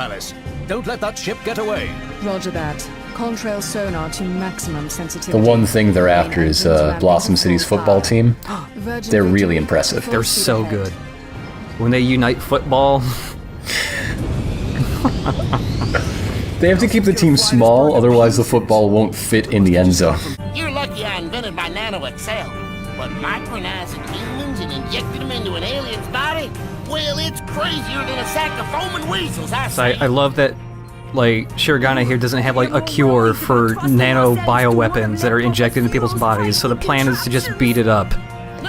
Alice. Don't let that ship get away. Roger that. Contrail sonar to maximum sensitivity. The one thing they're after is Blossom City's football team. They're really impressive. They're so good. When they unite football... They have to keep the team small, otherwise the football won't fit in the end zone. You're lucky I invented my Nano Excel. But micronizing humans and injecting them into an alien's body? Well, it's crazier than a sack of foaming weasels, I say. I love that, like, Shirogane here doesn't have, like, a cure for nano bioweapons that are injected into people's bodies, so the plan is to just beat it up.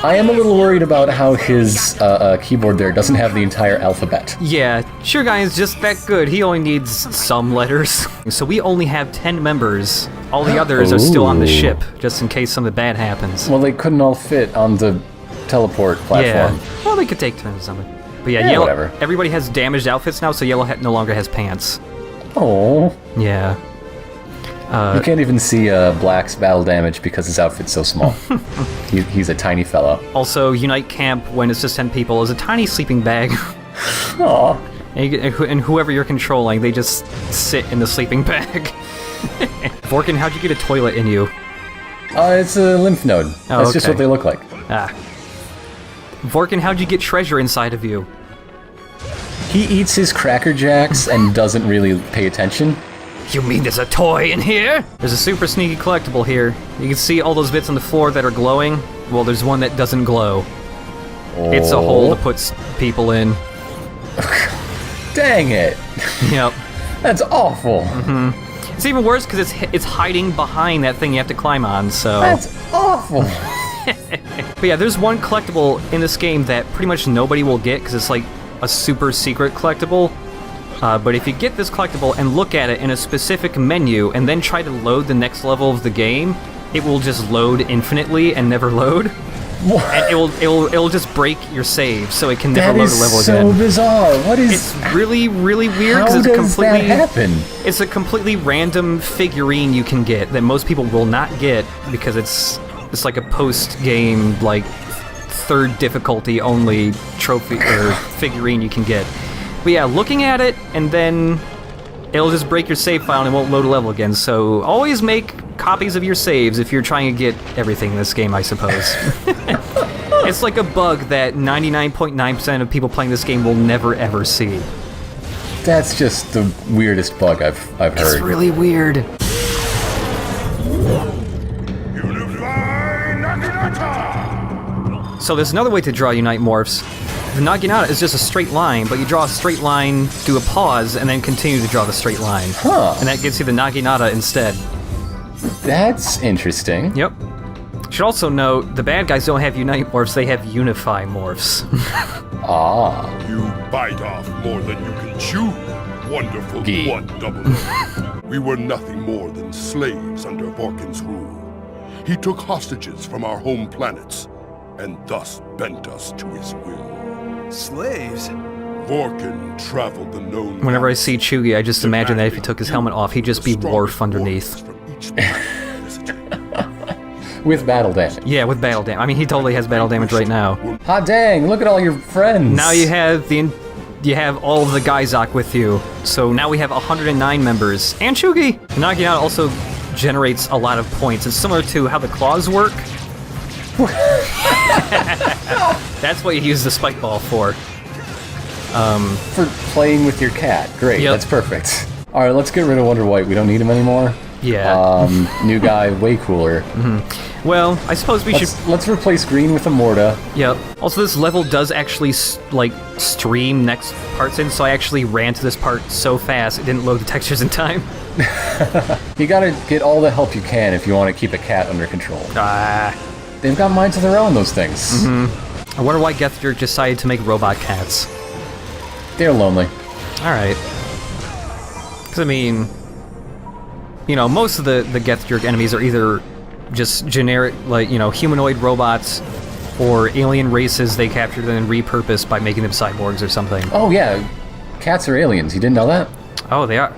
I am a little worried about how his keyboard there doesn't have the entire alphabet. Yeah, Shirogane is just that good. He only needs some letters. So we only have 10 members. All the others are still on the ship, just in case something bad happens. Well, they couldn't all fit on the teleport platform. Yeah, well, they could take turns or something. But yeah, Yellow, whatever. Everybody has damaged outfits now, so Yellow no longer has pants. Oh. Yeah. You can't even see Black's battle damage because his outfit's so small. He's a tiny fella. Also, Unite Camp, when it's just 10 people, is a tiny sleeping bag. Aww. And whoever you're controlling, they just sit in the sleeping bag. Vorkin, how'd you get a toilet in you? It's a lymph node. That's just what they look like. Ah. Vorkin, how'd you get treasure inside of you? He eats his Cracker Jacks and doesn't really pay attention. You mean there's a toy in here? There's a super sneaky collectible here. You can see all those bits on the floor that are glowing. Well, there's one that doesn't glow. Oh. It's a hole to put people in. Dang it. Yep. That's awful. Mm-hmm. It's even worse because it's hiding behind that thing you have to climb on, so... That's awful. But yeah, there's one collectible in this game that pretty much nobody will get because it's like a super secret collectible. But if you get this collectible and look at it in a specific menu and then try to load the next level of the game, it will just load infinitely and never load. What? And it'll just break your save, so it can never load a level again. That is so bizarre. What is? It's really, really weird because it's that happen? It's a completely random figurine you can get that most people will not get because it's like a post-game, like, third difficulty only trophy or figurine you can get. But yeah, looking at it, and then it'll just break your save file and it won't load a level again, so always make copies of your saves if you're trying to get everything in this game, I suppose. It's like a bug that 99.9% of people playing this game will never ever see. That's just the weirdest bug I've heard. It's really weird. So there's another way to draw Unite Morphs. The Naginata is just a straight line, but you draw a straight line, do a pause, and then continue to draw the straight line. Huh. And that gives you the Naginata instead. That's interesting. Yep. Should also note, the bad guys don't have Unite Morphs, they have Unify Morphs. Ah. You bite off more than you can chew. Wonderful one double. We were nothing more than slaves under Vorkin's rule. He took hostages from our home planets, and thus bent us to his will. Slaves? Vorkin traveled the known... Whenever I see Chugi, I just imagine that if he took his helmet off, he'd just be Worf underneath. With battle damage. Yeah, with battle damage. I mean, he totally has battle damage right now. Hot dang, look at all your friends. Now you have all of the Gaizok with you. So now we have 109 members. And Chugi! The Naginata also generates a lot of points. It's similar to how the claws work. That's what you use the spike ball for. For playing with your cat. Great, Yep. That's perfect. Alright, let's get rid of Wonder White. We don't need him anymore. Yeah. New guy, way cooler. Well, I suppose we should... Let's replace Green with a Morta. Yep. Also, this level does actually, stream next parts in, so I actually ran to this part so fast it didn't load the textures in time. You gotta get all the help you can if you want to keep a cat under control. They've got minds of their own, those things. I wonder why Gethjerk decided to make robot cats. They're lonely. Alright. Because, I mean... You know, most of the Gethjerk enemies are either just generic, like, you know, humanoid robots, or alien races they captured and then repurposed by making them cyborgs or something. Oh, yeah. Cats are aliens. You didn't know that? Oh, they are?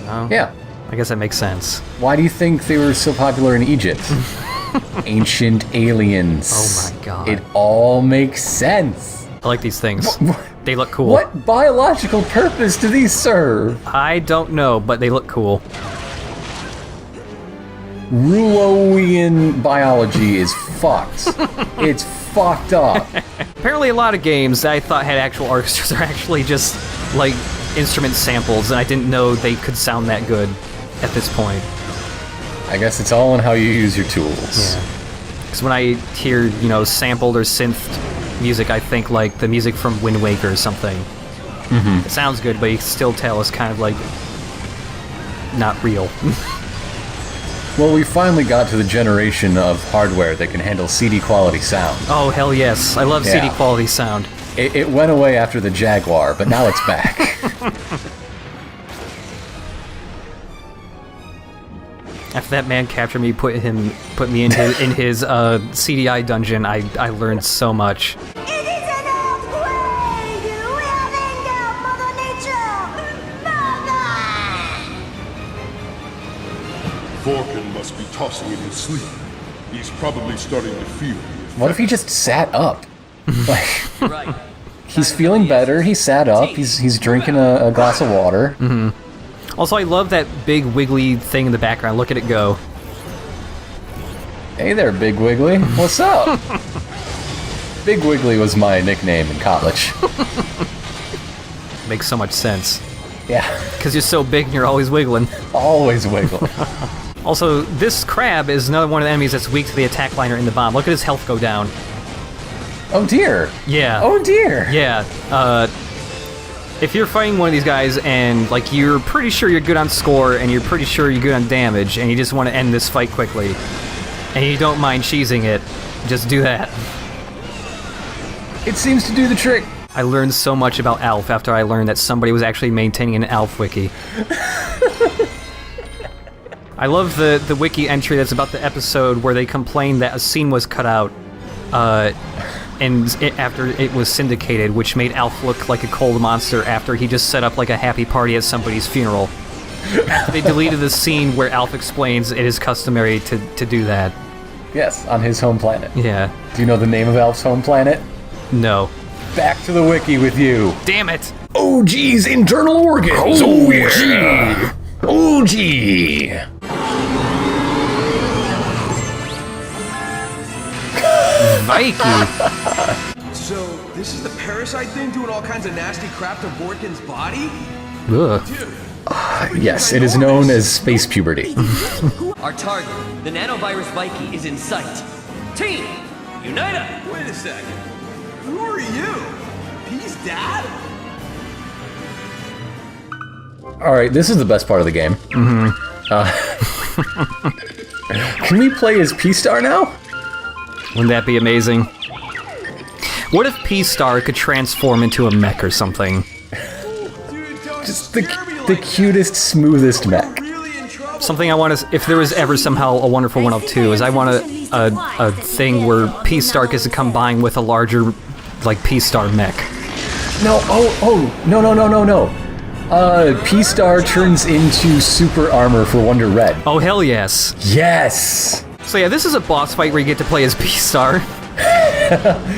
Oh. Yeah. I guess that makes sense. Why do you think they were so popular in Egypt? Ancient aliens. Oh my god. It all makes sense. I like these things. They look cool. What biological purpose do these serve? I don't know, but they look cool. Ruoian biology is fucked. It's fucked up. Apparently a lot of games that I thought had actual orchestras are actually just, like, instrument samples, and I didn't know they could sound that good at this point. I guess it's all in how you use your tools. Yeah. Because when I hear, you know, sampled or synthed music, I think, like, the music from Wind Waker or something. It sounds good, but you can still tell it's kind of, like, not real. Well, we finally got to the generation of hardware that can handle CD quality sound. Oh, hell yes. I love CD quality sound. It went away after the Jaguar, but now it's back. After that man captured me, put me in his CDI dungeon, I learned so much. It is an upgrade! We have ended Mother Nature! Mother! Vorkin must be tossing in his sleep. He's probably starting to feel. What if he just sat up? Like, he's feeling better. He sat up. He's drinking a glass of water. Also, I love that big wiggly thing in the background. Look at it go. Hey there, Big Wiggly. What's up? Big Wiggly was my nickname in college. Makes so much sense. Yeah. Because you're so big and you're always wiggling. Always wiggle. Also, this crab is another one of the enemies that's weak to the attack liner in the bomb. Look at his health go down. Oh dear. Yeah. Oh dear. Yeah. If you're fighting one of these guys and, like, you're pretty sure you're good on score and you're pretty sure you're good on damage and you just want to end this fight quickly and you don't mind cheesing it, just do that. It seems to do the trick. I learned so much about ALF after I learned that somebody was actually maintaining an ALF wiki. I love the wiki entry that's about the episode where they complained that a scene was cut out after it was syndicated, which made Alf look like a cold monster after he just set up like a happy party at somebody's funeral. After they deleted the scene where Alf explains it is customary to do that. Yes, on his home planet. Yeah. Do you know the name of Alf's home planet? No. Back to the wiki with you. Damn it! Oh, geez, internal organs. Oh, yeah. Oh, gee. Mikey! So, this is the parasite thing doing all kinds of nasty crap to Vorkin's body? Ugh. Yes, it is known as space puberty. Our target, the nanovirus Viking, is in sight. Team, unite up! Wait a second. Who are you? Peace Dad? Alright, this is the best part of the game. Can we play as P-Star now? Wouldn't that be amazing? What if P-Star could transform into a mech or something? Dude, don't Just scare me like the cutest, smoothest mech. that. Really in trouble. Something I want to... If there was ever somehow a Wonderful 102, is I want a thing where P-Star gets to combine with a larger, like, P-Star mech. No, no. P-Star turns into super armor for Wonder Red. Oh, hell yes. Yes! So yeah, this is a boss fight where you get to play as P-Star.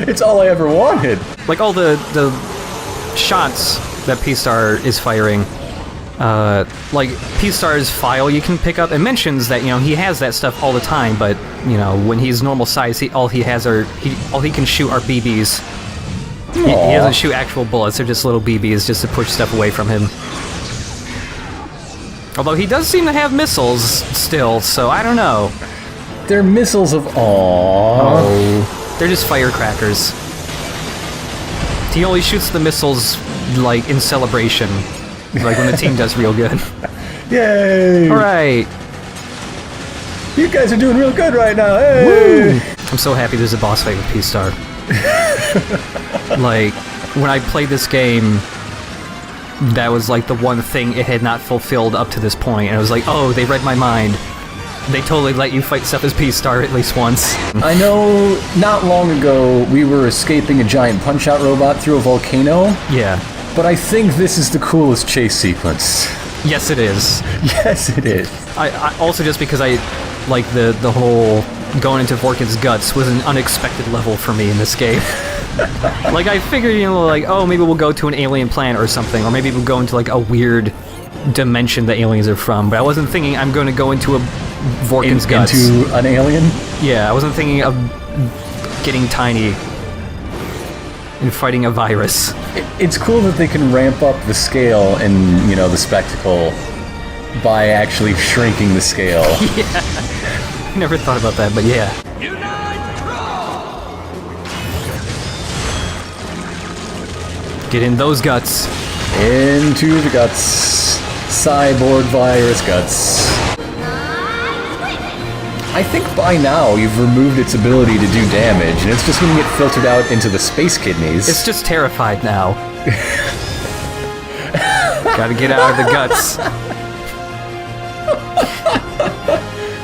It's all I ever wanted. Like, all the shots that P-Star is firing, like, P-Star's file you can pick up, it mentions that, you know, he has that stuff all the time, but, you know, when he's normal size, all he can shoot are BBs. He doesn't shoot actual bullets, they're just little BBs just to push stuff away from him. Although he does seem to have missiles still, so I don't know. They're missiles of Oh. They're just firecrackers. He only shoots the missiles, like, in celebration. Like when the team does real good. Yay! Alright. You guys are doing real good right now. Hey! Woo! I'm so happy there's a boss fight with P-Star. Like, when I played this game, that was like the one thing it had not fulfilled up to this point, and I was like, oh, they read my mind. They totally let you fight stuff as P-Star at least once. I know not long ago we were escaping a giant Punch-Out robot through a volcano, Yeah. but I think this is the coolest chase sequence. Yes, it is. Yes, it is. I also just because I like the whole going into Vorkin's guts was an unexpected level for me in this game. Like, I figured, you know, like, oh, maybe we'll go to an alien planet or something, or maybe we'll go into, like, a weird dimension that aliens are from, but I wasn't thinking I'm going to go into a Vorkin's guts. Into an alien? Yeah, I wasn't thinking of getting tiny and fighting a virus. It's cool that they can ramp up the scale and, you know, the spectacle by actually shrinking the scale. Yeah. I never thought about that, but yeah. Get in those guts. Into the guts. Cyborg virus guts. I think by now you've removed its ability to do damage, and it's just going to get filtered out into the space kidneys. It's just terrified now. Gotta get out of the guts.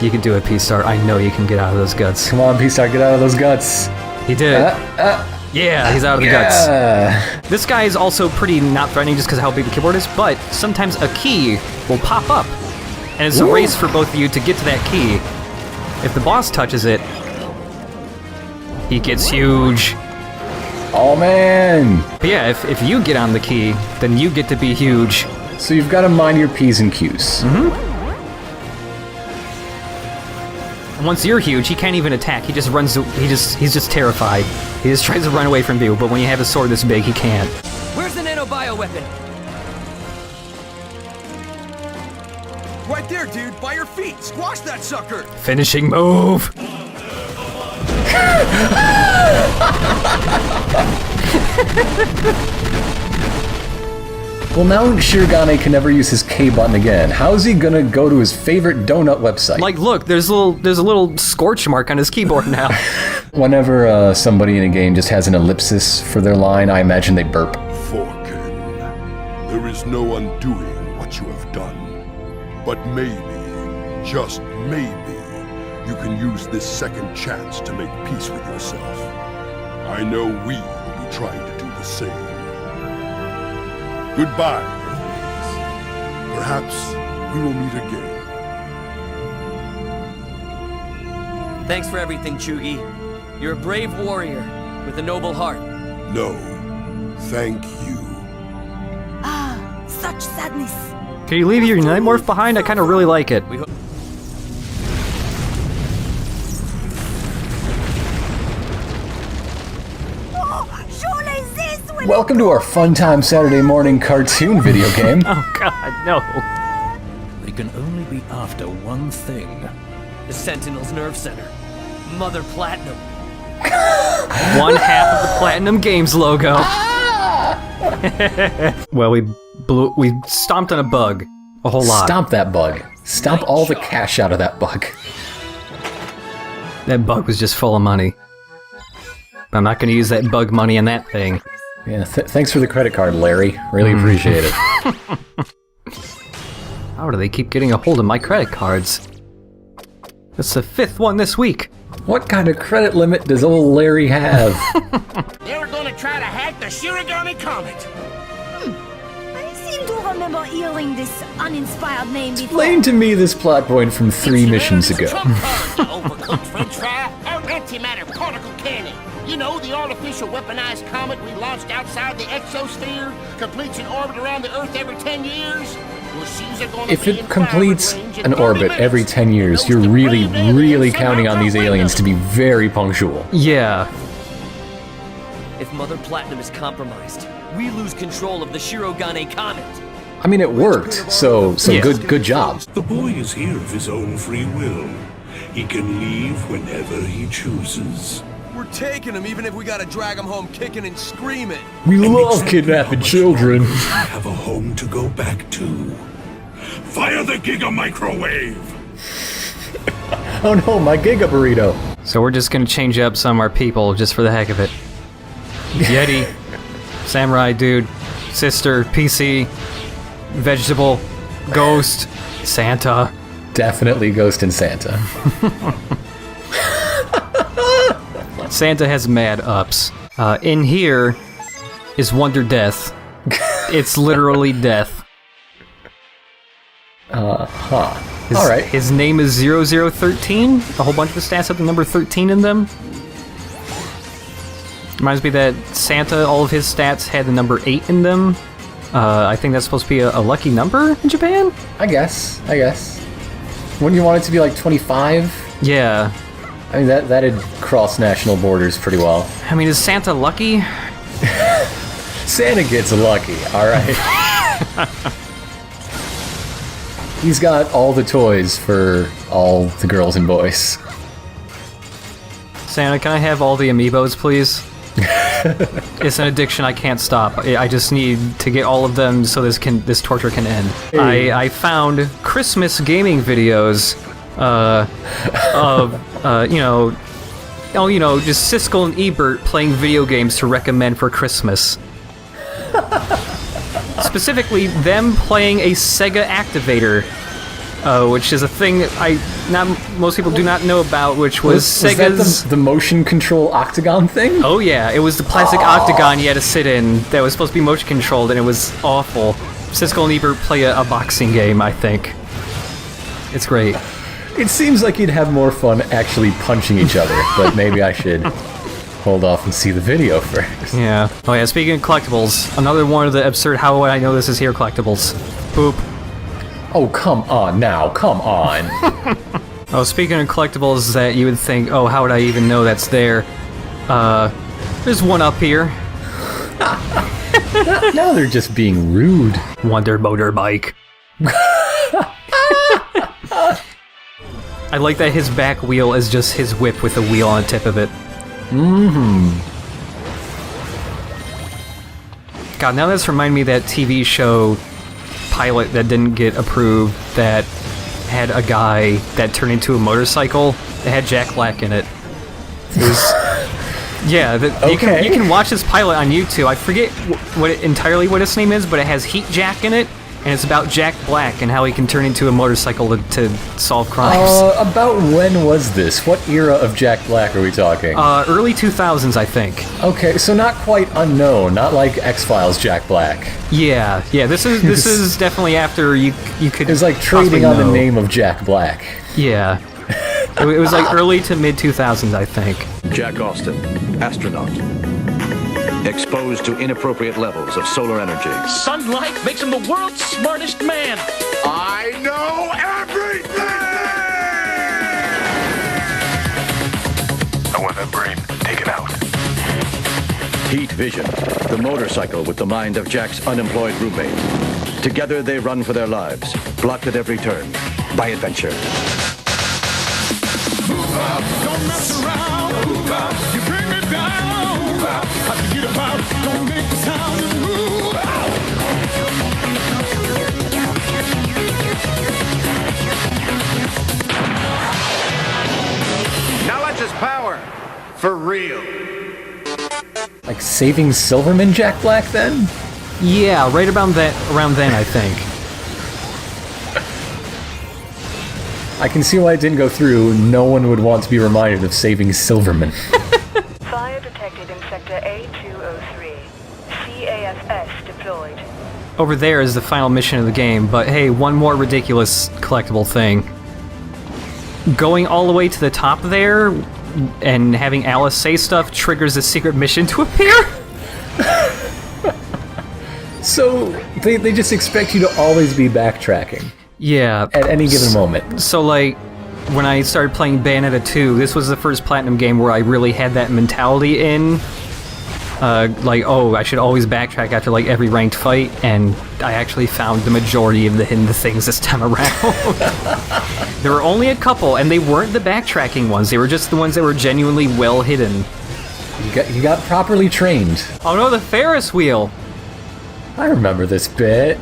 You can do it, P-Star. I know you can get out of those guts. Come on, P-Star, get out of those guts. He did. Yeah, he's out of the guts. This guy is also pretty not threatening just because of how big the keyboard is, but sometimes a key will pop up. And it's a race for both of you to get to that key. If the boss touches it, he gets huge. Oh, man. But yeah, if you get on the key, then you get to be huge. So you've got to mind your P's and Q's. Mm-hmm. And once you're huge, he can't even attack. He just runs. He's just terrified. He just tries to run away from you. But when you have a sword this big, he can't. Where's the nano-bio weapon? Right there, dude, by your feet. Squash that sucker. Finishing move. Well, now Shirogane can never use his K button again. How's he gonna go to his favorite donut website? Like, look, there's a little scorch mark on his keyboard now. Whenever somebody in a game just has an ellipsis for their line, I imagine they burp. Vorkin, there is no undoing what you have done. But maybe, just maybe, you can use this second chance to make peace with yourself. I know we will be trying to do the same. Goodbye, Earthlings. Perhaps we will meet again. Thanks for everything, Chugi. You're a brave warrior with a noble heart. No, thank you. Ah, such sadness. Can you leave your Nightmorph behind? I kind of really like it. Welcome to our fun time Saturday morning cartoon video game. Oh god, no. They can only be after one thing. The Sentinel's nerve center. Mother Platinum. One half of the Platinum Games logo. Well, we stomped on a bug. A whole lot. Stomp that bug. Stomp all the cash out of that bug. That bug was just full of money. I'm not gonna use that bug money on that thing. Yeah, thanks for the credit card, Larry. Really appreciate it. How do they keep getting a hold of my credit cards? That's the 5th one this week. What kind of credit limit does old Larry have? They were gonna try to hack the Shirogane Comet. I seem to remember hearing this uninspired name before. Explain to me this plot point from 3 missions ago. Overcooked French fry, our antimatter particle cannon. You know, the artificial weaponized comet we launched outside the exosphere, completes an orbit around the Earth every 10 years. Well, she's gonna If it completes an orbit every 10 years, you're really counting on these aliens to be very punctual. Yeah. If Mother Platinum is compromised, we lose control of the Shirogane Comet. I mean, it worked, so Yeah. good job. The boy is here of his own free will. He can leave whenever he chooses. We're taking him even if we gotta drag him home kicking and screaming. We love kidnapping children. Have a home to go back to. Fire the Giga Microwave! Oh no, my Giga Burrito. So we're just gonna change up some of our people just for the heck of it. Yeti, Samurai Dude, Sister, PC, Vegetable, Ghost, Santa. Definitely Ghost and Santa. Santa has mad ups. In here is Wonder Death. It's literally death. Alright. His name is 0013. A whole bunch of his stats have the number 13 in them. Reminds me that Santa, all of his stats had the number 8 in them. I think that's supposed to be a lucky number in Japan? I guess. Wouldn't you want it to be like 25? Yeah. I mean, that'd cross national borders pretty well. I mean, is Santa lucky? Santa gets lucky, alright? He's got all the toys for all the girls and boys. Santa, can I have all the amiibos, please? It's an addiction I can't stop. I just need to get all of them so this torture can end. Hey. I found Christmas gaming videos of just Siskel and Ebert playing video games to recommend for Christmas. Specifically, them playing a Sega Activator, which is a thing that most people do not know about, which was Sega's... Was that the motion control octagon thing? Oh yeah, it was the plastic octagon you had to sit in that was supposed to be motion controlled, and it was awful. Siskel and Ebert play a boxing game, I think. It's great. It seems like you'd have more fun actually punching each other, but maybe I should hold off and see the video first. Yeah. Oh yeah, speaking of collectibles, another one of the absurd how would I know this is here collectibles. Boop. Oh, come on now, come on. Oh, speaking of collectibles that you would think, oh, how would I even know that's there? There's one up here. Now they're just being rude. Wonder motorbike. I like that his back wheel is just his whip with a wheel on the tip of it. God, now this reminds me of that TV show pilot that didn't get approved that had a guy that turned into a motorcycle that had Jack Black in it. It was... Yeah, okay. you can watch this pilot on YouTube. I forget entirely what his name is, but it has Heat Jack in it, and it's about Jack Black and how he can turn into a motorcycle to solve crimes. About when was this? What era of Jack Black are we talking? Early 2000s, I think. Okay, so not quite unknown, not like X-Files Jack Black. Yeah, this is definitely after you could. It's like trading on the name of Jack Black. Yeah. It was like early to mid 2000s, I think. Jack Austin, astronaut. Exposed to inappropriate levels of solar energy. Sunlight makes him the world's smartest man. I know everything! I want that brain taken out. Heat Vision, the motorcycle with the mind of Jack's unemployed roommate. Together they run for their lives, blocked at every turn by adventure. Move out, don't mess around. Move out, you bring me down. Move out, I can get about, don't make the sound and move out. Now that's his power. For real. Like saving Silverman Jack Black then? Yeah, right around then, I think. I can see why it didn't go through. No one would want to be reminded of saving Silverman. Fire detected in sector A203. CAFS deployed. Over there is the final mission of the game, but hey, one more ridiculous collectible thing. Going all the way to the top there and having Alice say stuff triggers a secret mission to appear? So, they just expect you to always be backtracking. Yeah. At any given moment. So, like, when I started playing Bayonetta 2, this was the first Platinum game where I really had that mentality in. Like, oh, I should always backtrack after, like, every ranked fight, and I actually found the majority of the hidden things this time around. There were only a couple, and they weren't the backtracking ones. They were just the ones that were genuinely well hidden. You got properly trained. Oh no, the Ferris wheel! I remember this bit.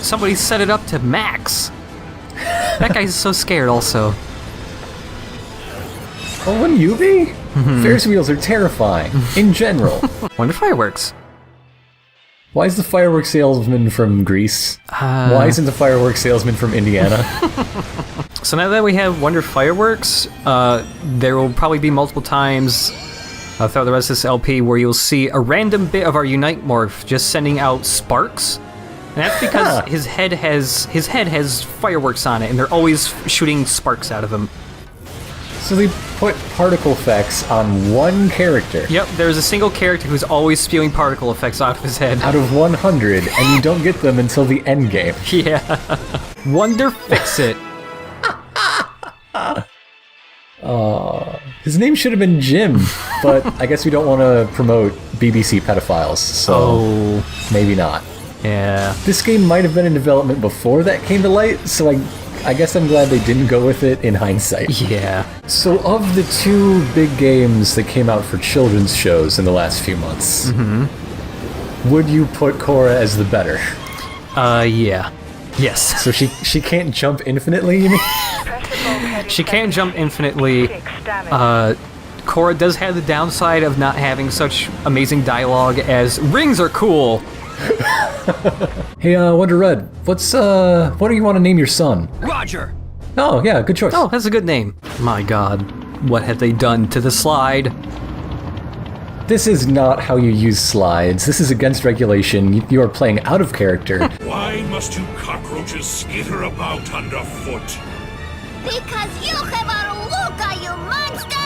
Somebody set it up to max. That guy's so scared also. Well, wouldn't you be? Ferris wheels are terrifying, in general. Wonder fireworks. Why is the fireworks salesman from Greece? Why isn't the fireworks salesman from Indiana? So now that we have Wonder Fireworks, there will probably be multiple times throughout the rest of this LP where you'll see a random bit of our Unite morph just sending out sparks. And that's because his head has fireworks on it, and they're always shooting sparks out of him. So they put particle effects on one character. Yep, there's a single character who's always spewing particle effects out of his head. Out of 100, and you don't get them until the end game. Yeah. Wonder fix it. His name should have been Jim, but I guess we don't want to promote BBC pedophiles, so maybe not. Yeah. This game might have been in development before that came to light, so I guess I'm glad they didn't go with it in hindsight. Yeah. So of the two big games that came out for children's shows in the last few months, would you put Cora as the better? Yeah. Yes. So she can't jump infinitely, you mean? She can't jump infinitely. Cora does have the downside of not having such amazing dialogue as rings are cool. Hey, Wonder Red, what do you want to name your son? Roger! Oh, yeah, good choice. Oh, that's a good name. My god, what have they done to the slide? This is not how you use slides. This is against regulation. You are playing out of character. Why must you cockroaches skitter about underfoot? Because you have a Luca, you monster!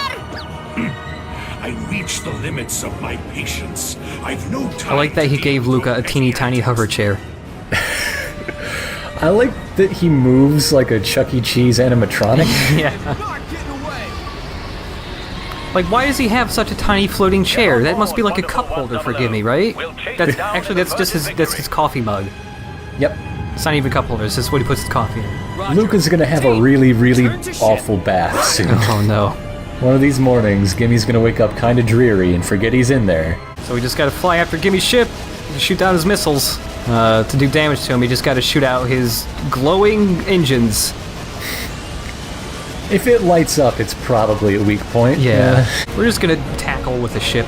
I reach the limits of my patience. I've no time. I like that he gave Luca a teeny tiny hover chair. I like that he moves like a Chuck E. Cheese animatronic. Yeah. Like, why does he have such a tiny floating chair? That must be like a cup holder, forgive me, right? That's just his coffee mug. Yep. It's not even a cup holder, it's just what he puts his coffee in. Luca's gonna have a really, really awful bath soon. Oh no. One of these mornings, Gimmy's gonna wake up kinda dreary and forget he's in there. So we just gotta fly after Gimmy's ship, shoot down his missiles. To do damage to him, we just gotta shoot out his glowing engines. If it lights up, it's probably a weak point. Yeah. We're just gonna tackle with the ship.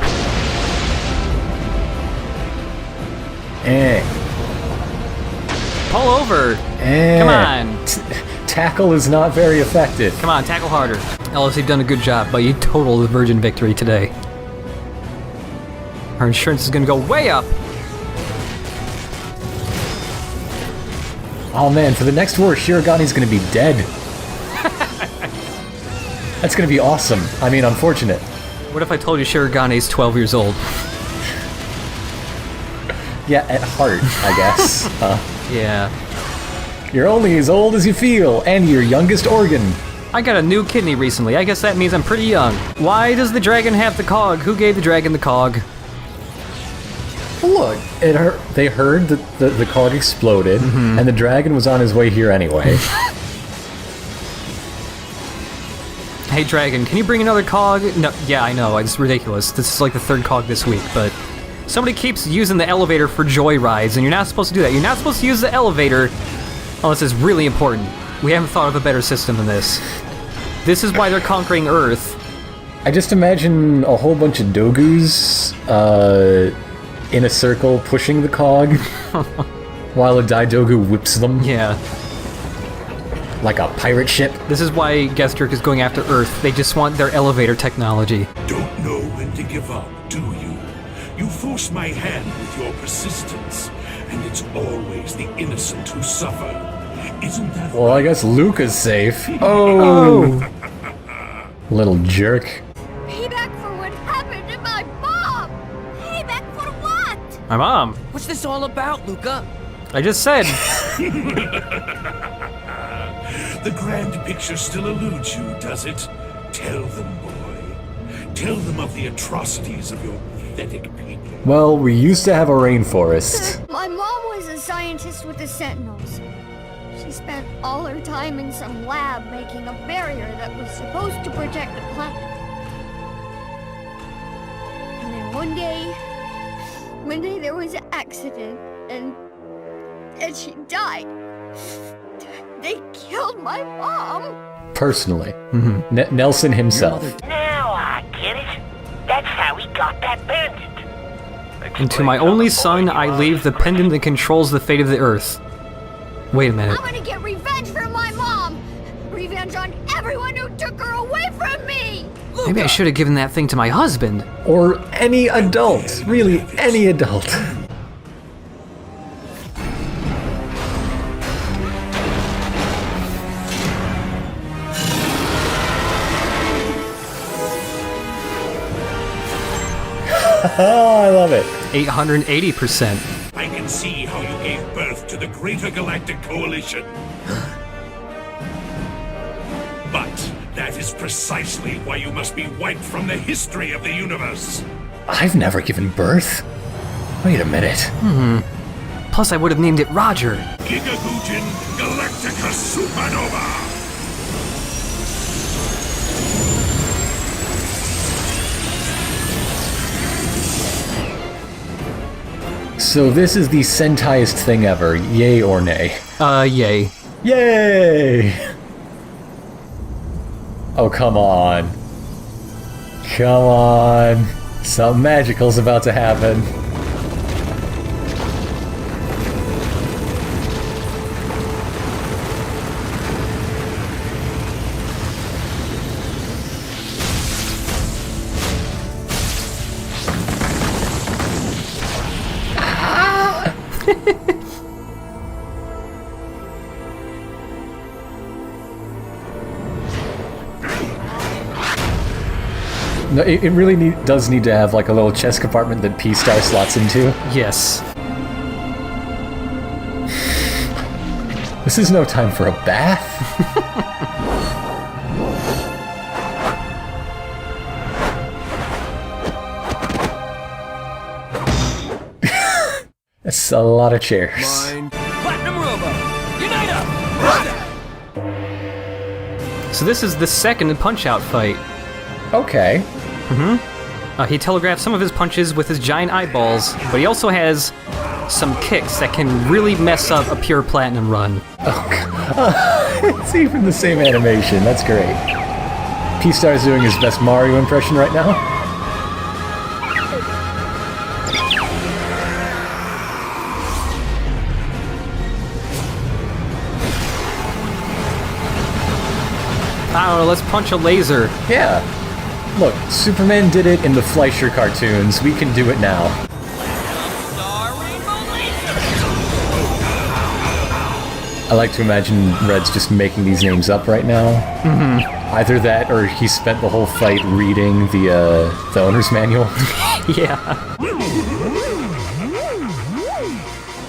Pull over! Come on! Tackle is not very effective. Come on, tackle harder. Ellis, you've done a good job, but you totaled the Virgin victory today. Our insurance is gonna go way up! Oh man, for the next war, Shiragani's gonna be dead. That's gonna be awesome. I mean, unfortunate. What if I told you Shiragani's 12 years old? Yeah, at heart, I guess. Yeah. You're only as old as you feel, and your youngest organ. I got a new kidney recently. I guess that means I'm pretty young. Why does the dragon have the cog? Who gave the dragon the cog? Look, they heard that the cog exploded, and the dragon was on his way here anyway. Hey dragon, can you bring another cog? No, yeah, I know, it's ridiculous. This is like the third cog this week, but somebody keeps using the elevator for joyrides, and you're not supposed to do that. You're not supposed to use the elevator unless it's really important. We haven't thought of a better system than this. This is why they're conquering Earth. I just imagine a whole bunch of Dogus in a circle pushing the cog while a Daidogu whips them. Yeah. Like a pirate ship. This is why Gestrick is going after Earth. They just want their elevator technology. Don't know when to give up, do you? You force my hand with your persistence, and it's always the innocent who suffer. Isn't that Well, I guess Luca's safe. Oh! Little jerk. Payback for what happened to my mom! Payback for what? My mom. What's this all about, Luca? I just said. The grand picture still eludes you, does it? Tell them, boy. Tell them of the atrocities of your pathetic people. Well, we used to have a rainforest. My mom was a scientist with the Sentinels. She spent all her time in some lab making a barrier that was supposed to protect the planet. And then one day there was an accident, and she died. They killed my mom. Personally. Nelson himself. Now I get it. That's how he got that pendant. And to my only son, I leave the pendant that controls the fate of the Earth. Wait a minute. I'm gonna get revenge for my mom! Revenge on everyone who took her away from me! Maybe I should have given that thing to my husband. Or any adult. Really, any adult. I love it. 880%. I can see how you gave birth to the Greater Galactic Coalition. But that is precisely why you must be wiped from the history of the universe. I've never given birth. Wait a minute. Plus, I would have named it Roger. Gigagujin Galactica Supernova! So this is the Sentaiest thing ever, yay or nay? Yay. Yay! Oh, come on. Come on. Something magical's about to happen. No, it really does need to have like a little chest compartment that P-Star slots into. Yes. This is no time for a bath. That's a lot of chairs. Platinum Robo, unite up! So this is the second Punch-Out fight. Okay. He telegraphs some of his punches with his giant eyeballs, but he also has some kicks that can really mess up a pure platinum run. It's even the same animation. That's great. P-Star's doing his best Mario impression right now. I don't know, let's punch a laser. Yeah. Look, Superman did it in the Fleischer cartoons. We can do it now. I like to imagine Red's just making these names up right now. Either that, or he spent the whole fight reading the owner's manual. Yeah.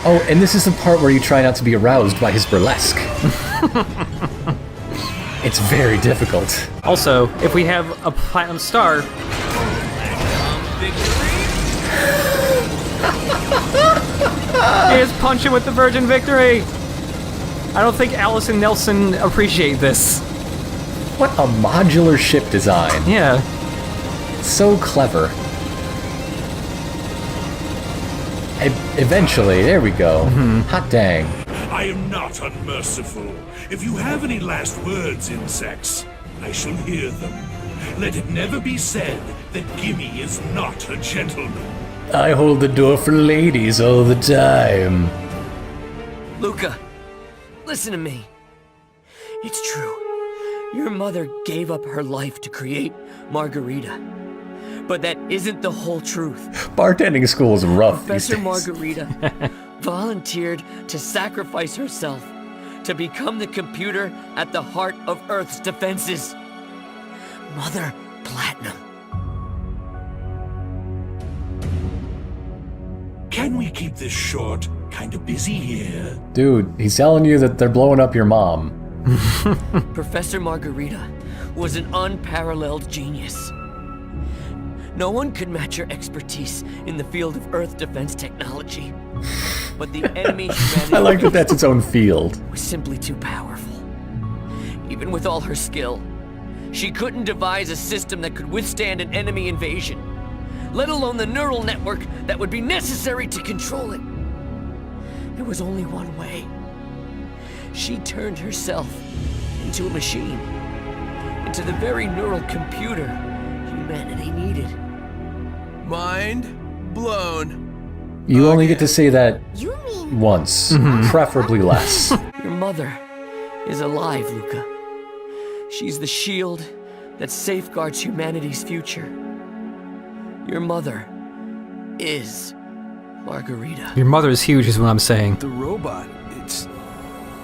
Oh, and this is the part where you try not to be aroused by his burlesque. It's very difficult. Also, if we have a platinum star... He is punching with the Virgin Victory! I don't think Alice and Nelson appreciate this. What a modular ship design. Yeah. So clever. Eventually, there we go. Hot dang. I am not unmerciful. If you have any last words, insects, I shall hear them. Let it never be said that Gimme is not a gentleman. I hold the door for ladies all the time. Luca, listen to me. It's true. Your mother gave up her life to create Margarita. But that isn't the whole truth. Bartending school is rough these Professor days. Margarita volunteered to sacrifice herself to become the computer at the heart of Earth's defenses. Mother Platinum. Can we keep this short? Kinda busy here. Dude, he's telling you that they're blowing up your mom. Professor Margarita was an unparalleled genius. No one could match her expertise in the field of Earth defense technology. But the enemy humanity I like that that's its own field. was simply too powerful. Even with all her skill, she couldn't devise a system that could withstand an enemy invasion, let alone the neural network that would be necessary to control it. There was only one way. She turned herself into a machine, into the very neural computer humanity needed. Mind blown. You only get to say that You mean once, preferably less. Your mother is alive, Luca. She's the shield that safeguards humanity's future. Your mother is Margarita. Your mother is huge, is what I'm saying. The robot,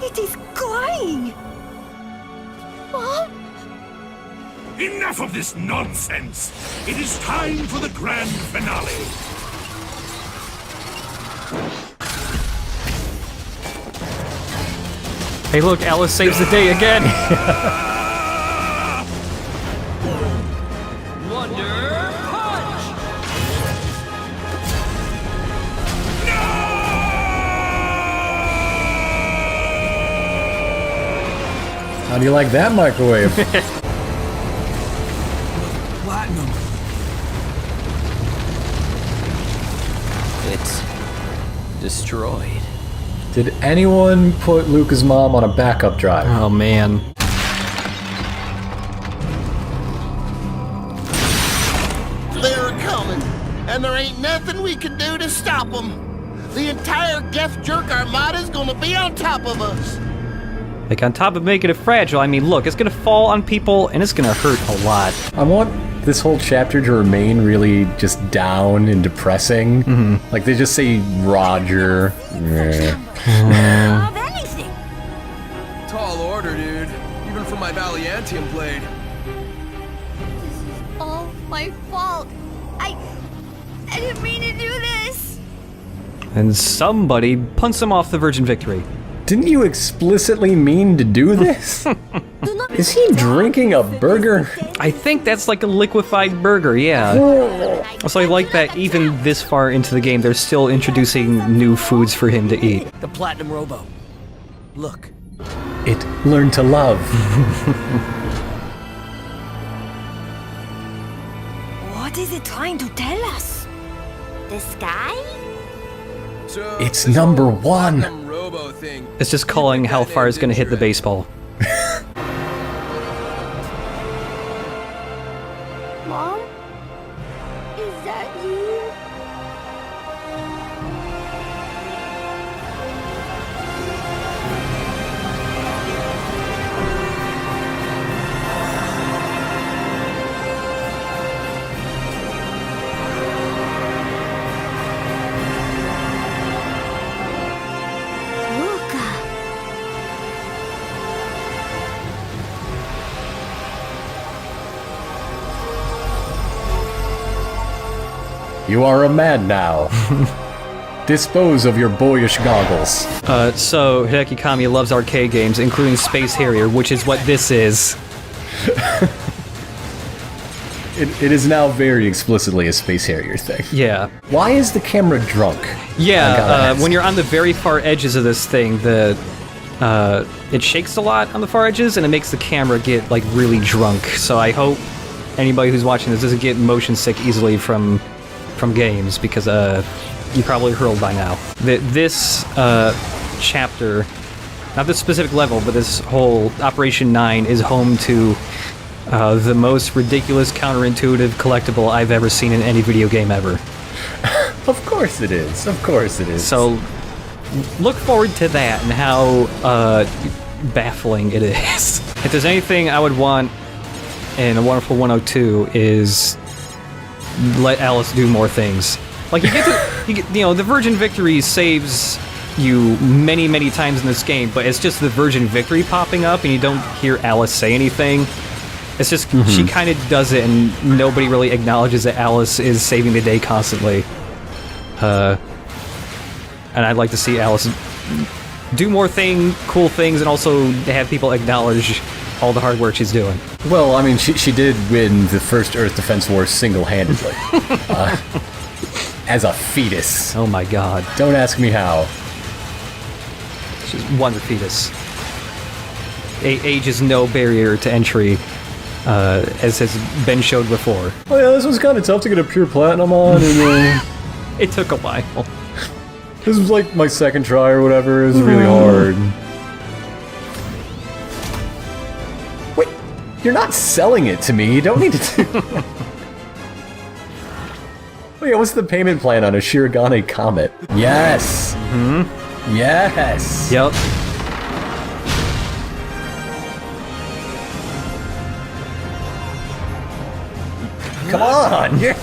it is crying? Mom? Enough of this nonsense! It is time for the grand finale! Hey look, Alice saves the day again! Wonder Punch! How do you like that microwave? Platinum. It's destroyed. Did anyone put Luca's mom on a backup drive? Oh man. They're coming, and there ain't nothing we can do to stop them. The entire Geth Jerk Armada's gonna be on top of us. Like, on top of making it fragile, I mean, look, it's gonna fall on people, and it's gonna hurt a lot. I want this whole chapter to remain really just down and depressing. Like, they just say Roger. Of anything. Tall order, dude. Even for my Valiantium blade. This is all my fault. I didn't mean to do this. And somebody punts him off the Virgin Victory. Didn't you explicitly mean to do this? Is he drinking a burger? I think that's like a liquefied burger, yeah. So I like that even this far into the game, they're still introducing new foods for him to eat. The Platinum Robo. Look. It learned to love. What is it trying to tell us? The sky? So, It's number one. Robo thing. It's just calling how far it's gonna hit the baseball. Mom? Is that you? Luca. You are a man now. Dispose of your boyish goggles. So Hideki Kamiya loves arcade games, including Space Harrier, which is what this is. It is now very explicitly a Space Harrier thing. Yeah. Why is the camera drunk? Yeah, when you're on the very far edges of this thing, it shakes a lot on the far edges, and it makes the camera get, like, really drunk. So I hope anybody who's watching this doesn't get motion sick easily from games, because you probably hurled by now. This chapter, not this specific level, but this whole Operation 9 is home to the most ridiculous, counterintuitive collectible I've ever seen in any video game ever. Of course it is. Of course it is. So look forward to that and how baffling it is. If there's anything I would want in a Wonderful 102 is let Alice do more things. Like, the Virgin Victory saves you many, many times in this game, but it's just the Virgin Victory popping up and you don't hear Alice say anything. It's just, she kind of does it and nobody really acknowledges that Alice is saving the day constantly. And I'd like to see Alice do more cool things and also have people acknowledge all the hard work she's doing. Well, I mean, she did win the first Earth Defense War single-handedly. As a fetus. Oh my god. Don't ask me how. She's one fetus. Age is no barrier to entry, as has been showed before. Oh yeah, this was kind of tough to get a pure platinum on, and it took a while. This was like my second try or whatever. It was really hard. Wait, you're not selling it to me. You don't need to do Oh yeah, what's the payment plan on a Shirogane Comet? Yes! Yes! Yep. Come on! Yeah!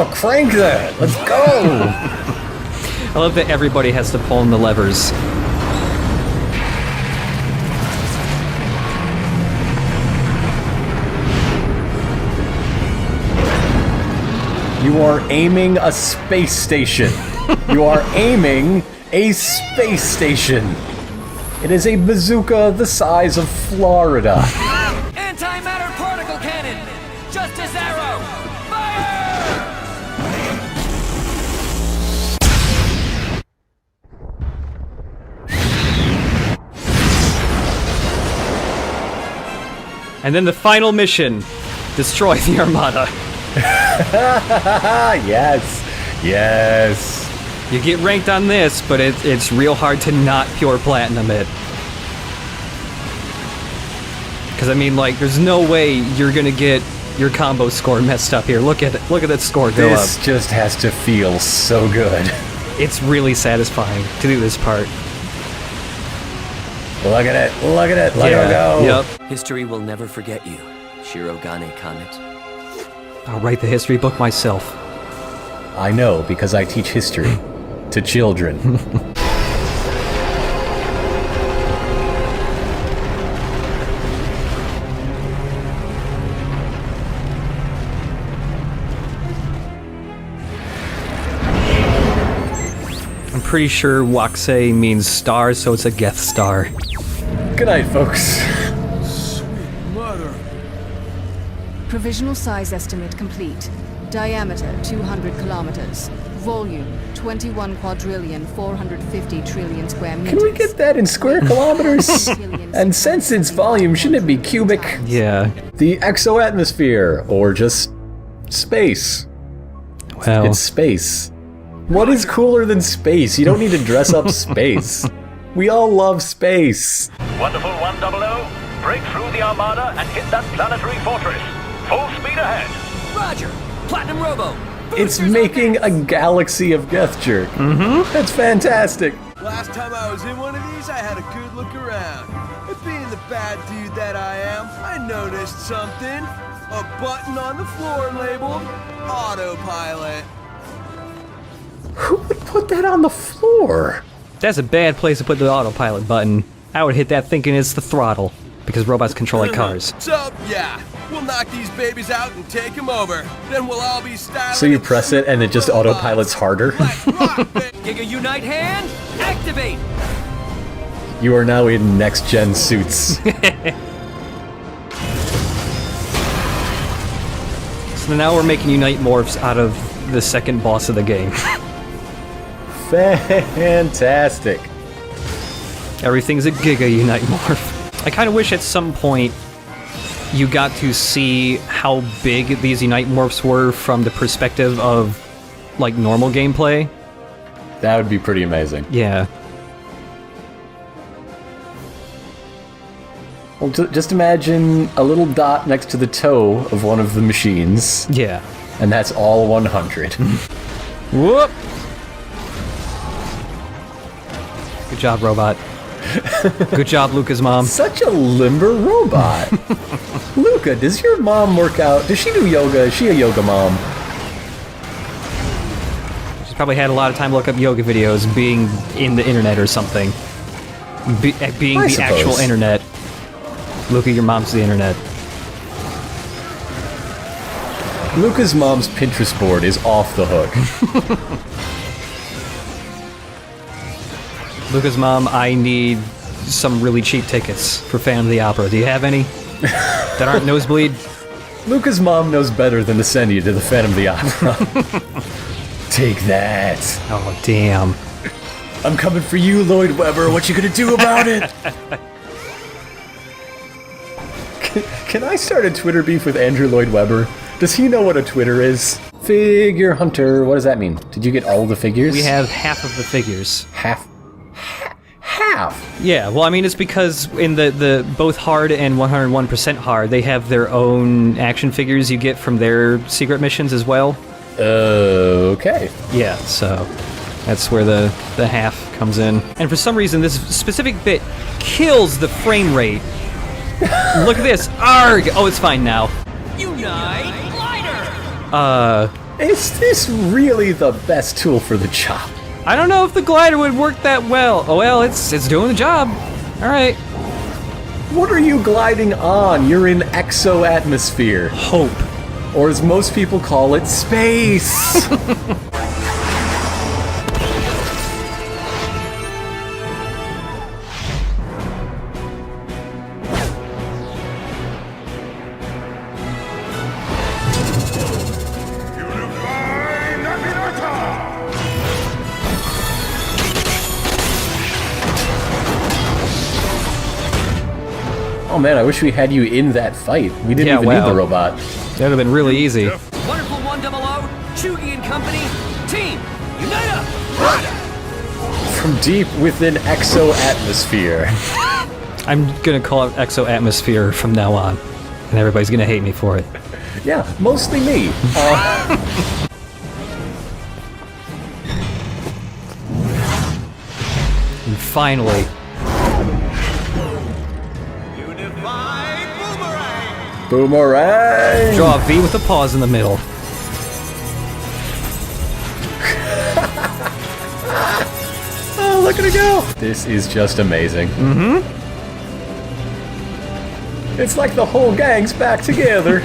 Oh, crank that! Let's go! I love that everybody has to pull on the levers. You are aiming a space station. You are aiming a space station. It is a bazooka the size of Florida. Antimatter particle cannon! Justice arrow! Fire! And then the final mission. Destroy the Armada. Yes. Yes. You get ranked on this, but it's real hard to not pure platinum it. Because I mean, like, there's no way you're gonna get your combo score messed up here. Look at it. Look at that score go up. This just has to feel so good. It's really satisfying to do this part. Look at it. Look at it. Let her go. Yep. History will never forget you, Shirogane Comet. I'll write the history book myself. I know, because I teach history to children. I'm pretty sure Waxay means star, so it's a Geth star. Good night, folks. Mother. Provisional size estimate complete. Diameter 200 kilometers. Volume 21,450 trillion square meters. Can we get that in square kilometers? And since it's volume, shouldn't it be cubic? Yeah. The exoatmosphere, or just space. Well, it's space. What is cooler than space? You don't need to dress up space. We all love space. Wonderful 100, break through the Armada and hit that planetary fortress. Full speed ahead. Roger. Platinum Robo. It's making a galaxy of Geth Jerk. Mm-hmm. That's fantastic. Last time I was in one of these, I had a good look around. But being the bad dude that I am, I noticed something. A button on the floor labeled Autopilot. Who would put that on the floor? That's a bad place to put the autopilot button. I would hit that thinking it's the throttle, because robots control like cars. So, yeah, we'll knock these babies out and take them over. Then we'll all be styling. So you press it and it just autopilots harder? Giga Unite hand, activate! You are now in next-gen suits. So now we're making Unite Morphs out of the second boss of the game. Fantastic. Everything's a Giga Unite Morph. I kind of wish at some point you got to see how big these Unite Morphs were from the perspective of, like, normal gameplay. That would be pretty amazing. Yeah. Well, just imagine a little dot next to the toe of one of the machines. Yeah. And that's all 100. Whoop! Good job, robot. Good job, Luca's mom. Such a limber robot. Luca, does your mom work out? Does she do yoga? Is she a yoga mom? She's probably had a lot of time to look up yoga videos, being in the internet or something. Being the actual internet. Luca, your mom's the internet. Luca's mom's Pinterest board is off the hook. Luca's mom, I need some really cheap tickets for Phantom of the Opera. Do you have any that aren't nosebleed? Luca's mom knows better than to send you to the Phantom of the Opera. Take that. Oh, damn. I'm coming for you, Lloyd Webber. What you gonna do about it? Can I start a Twitter beef with Andrew Lloyd Webber? Does he know what a Twitter is? Figure hunter. What does that mean? Did you get all the figures? We have half of the figures. Half? Yeah, well, I mean, it's because in the both hard and 101% hard, they have their own action figures you get from their secret missions as well. Okay. Yeah, so that's where the half comes in. And for some reason, this specific bit kills the frame rate. Look at this. Arg! Oh, it's fine now. Unite Glider! Is this really the best tool for the job? I don't know if the glider would work that well. Oh well, it's doing the job. All right. What are you gliding on? You're in exo-atmosphere. Hope. Or as most people call it, space. Oh man, I wish we had you in that fight. We didn't even need the robot. That would have been really easy. Wonderful 100, Chugi and company, team, unite up! From deep within exo-atmosphere. I'm gonna call it exo-atmosphere from now on. And everybody's gonna hate me for it. Yeah, mostly me. And finally... Boomerang! Draw a V with a pause in the middle. Oh, look at it go! This is just amazing. Mm-hmm. It's like the whole gang's back together.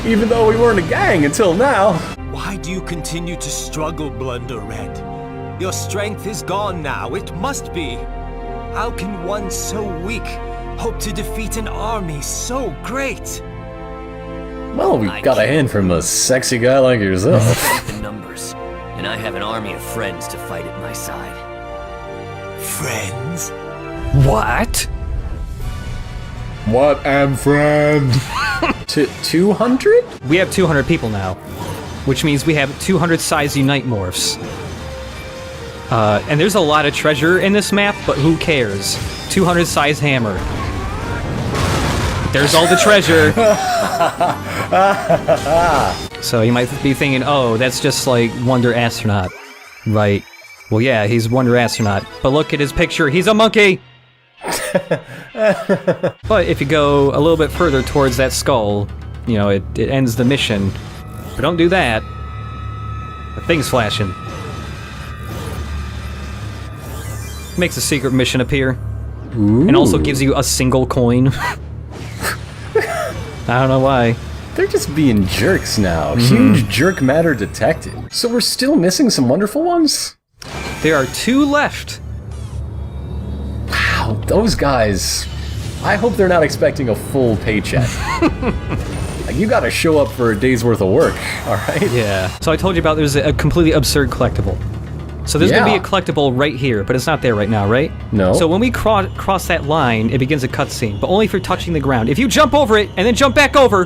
Even though we weren't a gang until now. Why do you continue to struggle, Blunder Red? Your strength is gone now, it must be. How can one so weak hope to defeat an army so great? Well, we got a hand from a sexy guy like yourself. The numbers, and I have an army of friends to fight at my side. Friends? What? What am friend? 200? We have 200 people now, which means we have 200 size Unite morphs. And there's a lot of treasure in this map, but who cares? 200 size hammer. There's all the treasure. So you might be thinking, oh, that's just like Wonder Astronaut. Right. Well, yeah, he's Wonder Astronaut. But look at his picture, he's a monkey! But if you go a little bit further towards that skull, you know, it ends the mission. But don't do that. The thing's flashing. Makes a secret mission appear. Ooh. And also gives you a single coin. I don't know why. They're just being jerks now. Huge jerk matter detected. So we're still missing some wonderful ones? There are 2 left. Wow, those guys. I hope they're not expecting a full paycheck. Like, you gotta show up for a day's worth of work, alright? Yeah. So I told you about there's a completely absurd collectible. So there's gonna be a collectible right here, but it's not there right now, right? No. So when we cross that line, it begins a cutscene, but only if you're touching the ground. If you jump over it, and then jump back over...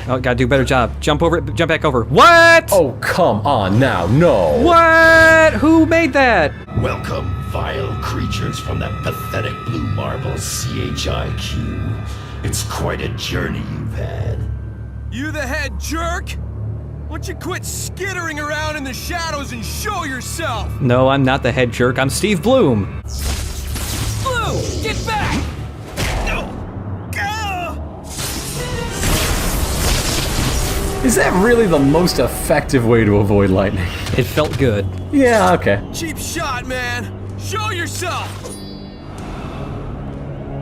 Oh, gotta do a better job. Jump over it, jump back over. What?! Oh, come on now, no! What?! Who made that?! Welcome, vile creatures from that pathetic blue marble CHIQ. It's quite a journey you've had. You the head jerk? Why don't you quit skittering around in the shadows and show yourself? No, I'm not the head jerk, I'm Steve Bloom. Blue, get back! Is that really the most effective way to avoid lightning? It felt good. Yeah, okay. Cheap shot, man! Show yourself!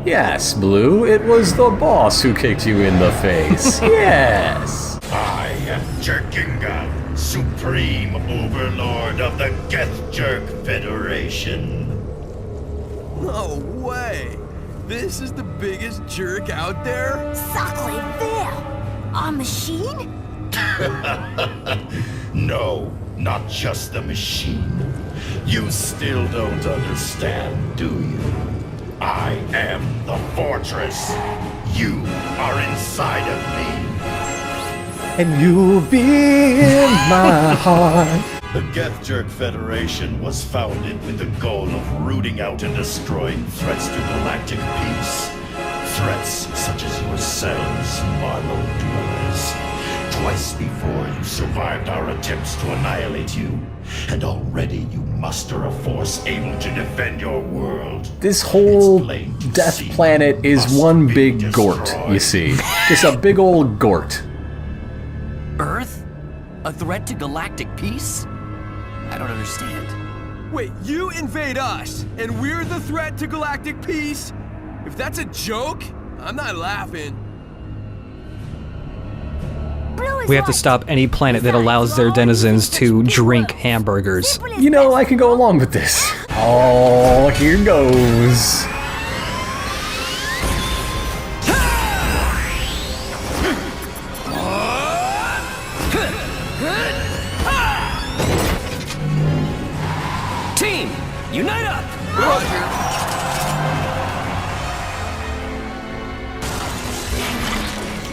Yes, Blue, it was the boss who kicked you in the face. Yes! I am Jerkinga, Supreme Overlord of the Geth Jerk Federation. No way! This is the biggest jerk out there? Sacre vert! A machine? No, not just the machine. You still don't understand, do you? I am the fortress. You are inside of me. And you'll be in my heart. The Geth Jerk Federation was founded with the goal of rooting out and destroying threats to galactic peace. Threats such as yourselves, Marlow dwellers. Twice before you survived our attempts to annihilate you, and already you muster a force able to defend your world. This whole death planet is one big gort, you see. Just a big old gort. Earth? A threat to galactic peace? I don't understand. Wait, you invade us, and we're the threat to galactic peace? If that's a joke, I'm not laughing. We have to stop any planet that allows their denizens to drink hamburgers. You know, I can go along with this. Oh, here goes. Team, unite up!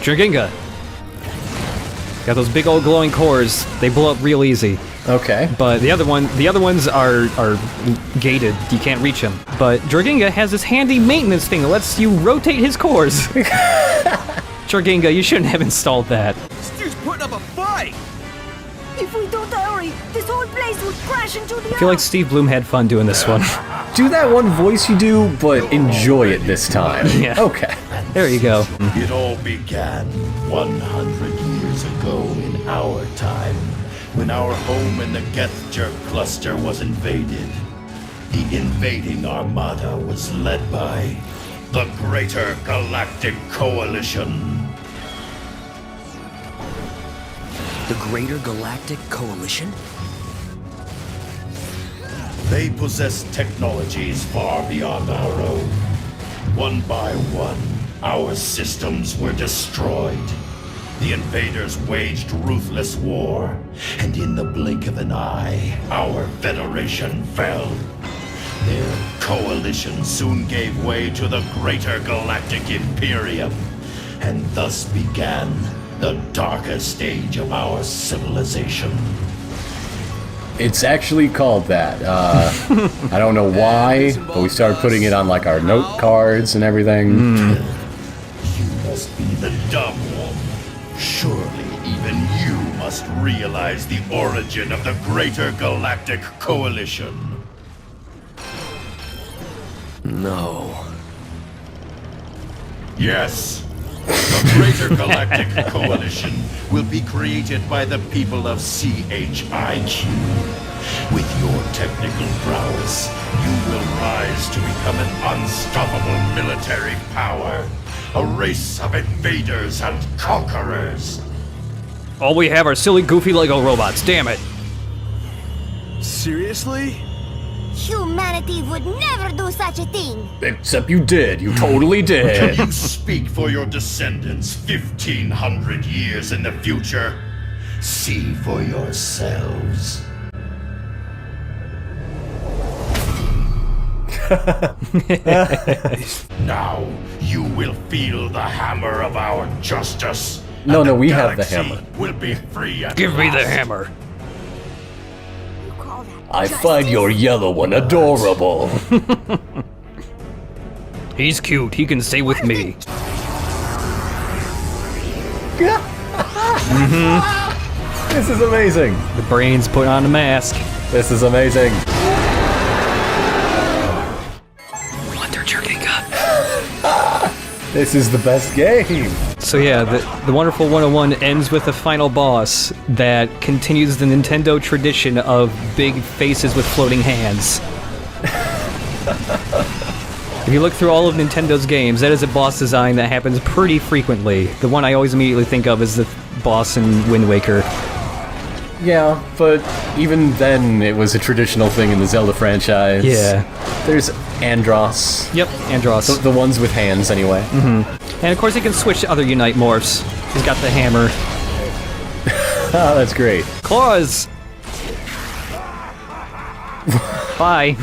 Draginga. Got those big old glowing cores. They blow up real easy. Okay. But the other ones are gated. You can't reach them. But Draginga has this handy maintenance thing that lets you rotate his cores. Draginga, you shouldn't have installed that. This dude's putting up a fight! If we don't hurry, this whole place would crash into the I feel like Steve Bloom had fun doing this one. Do that one voice you do, but enjoy it this time. Yeah. Okay. There you go. It all began 100 years ago in our time, when our home in the Gethjer cluster was invaded. The invading armada was led by the Greater Galactic Coalition. The Greater Galactic Coalition? They possess technologies far beyond our own. One by one, our systems were destroyed. The invaders waged ruthless war, and in the blink of an eye, our Federation fell. Their coalition soon gave way to the Greater Galactic Imperium, and thus began the darkest age of our civilization. It's actually called that. I don't know why, but we started putting it on like our note cards and everything. You must be the dumb one. Surely even you must realize the origin of the Greater Galactic Coalition. No. Yes. The Greater Galactic Coalition will be created by the people of CHIQ. With your technical prowess, you will rise to become an unstoppable military power. A race of invaders and conquerors. All we have are silly, goofy Lego robots. Damn it. Seriously? Humanity would never do such a thing. Except you did. You totally did. Can you speak for your descendants 1,500 years in the future? See for yourselves. Now, you will feel the hammer of our justice. No, and no, the we have the galaxy hammer. Will be free at Give me the last. hammer. I find your yellow one adorable. He's cute. He can stay with me. This is amazing. The brains put on a mask. This is amazing. Wonder Draginga. This is the best game. So yeah, the Wonderful 101 ends with a final boss that continues the Nintendo tradition of big faces with floating hands. If you look through all of Nintendo's games, that is a boss design that happens pretty frequently. The one I always immediately think of is the boss in Wind Waker. Yeah, but even then, it was a traditional thing in the Zelda franchise. Yeah. There's Andross. Yep, Andross. The ones with hands, anyway. And of course he can switch to other Unite morphs. He's got the hammer. Oh, that's great. Claws! Bye.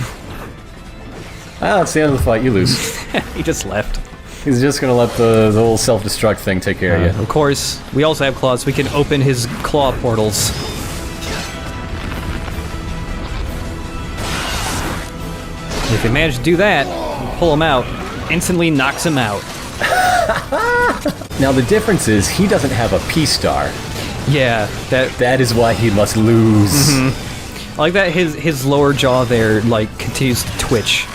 Ah, that's the end of the fight. You lose. He just left. He's just gonna let the whole self-destruct thing take care of you. Of course, we also have claws. We can open his claw portals. If you manage to do that, pull him out, instantly knocks him out. Now the difference is he doesn't have a P-star. Yeah, that is why he must lose. I like that his lower jaw there like continues to twitch.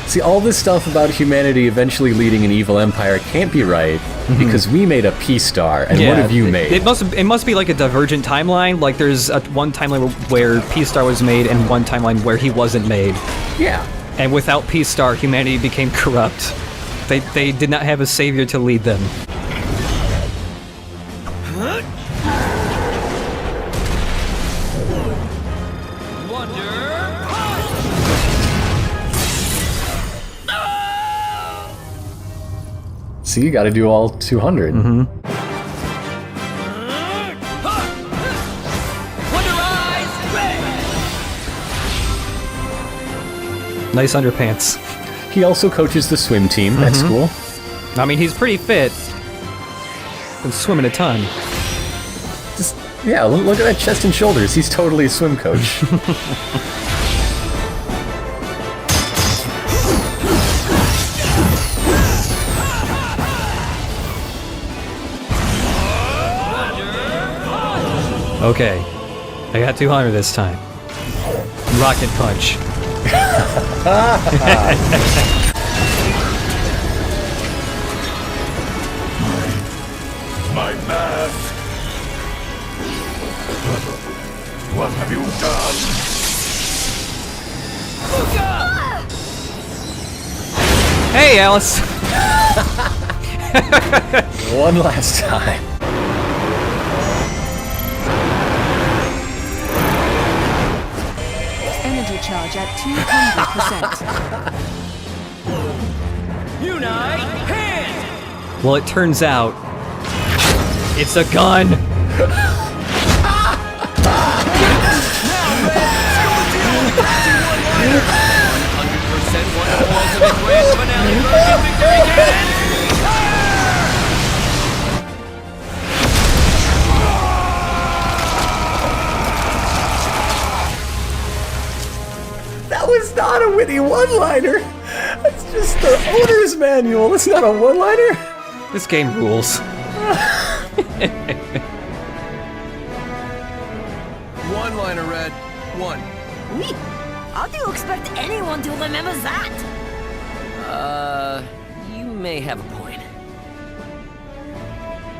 See, all this stuff about humanity eventually leading an evil empire can't be right because we made a P-Star, and what have you made? It must be like a divergent timeline. Like there's one timeline where P-Star was made, and one timeline where he wasn't made. Yeah. And without P-Star, humanity became corrupt. They did not have a savior to lead them. See, you gotta do all 200. Nice underpants. He also coaches the swim team at school. I mean, he's pretty fit. Been swimming a ton. Yeah, look at that chest and shoulders. He's totally a swim coach. Okay, I got 200 this time. Rocket punch. My mask! What have you done? Hey, Alice! One last time. Energy charge at 200%. Unite hand! Well, it turns out it's a gun. That was not a witty one-liner. That's just the owner's manual. It's not a one-liner. This game rules. One-liner, Red. One. Oui. How do you expect anyone to remember that? You may have a point.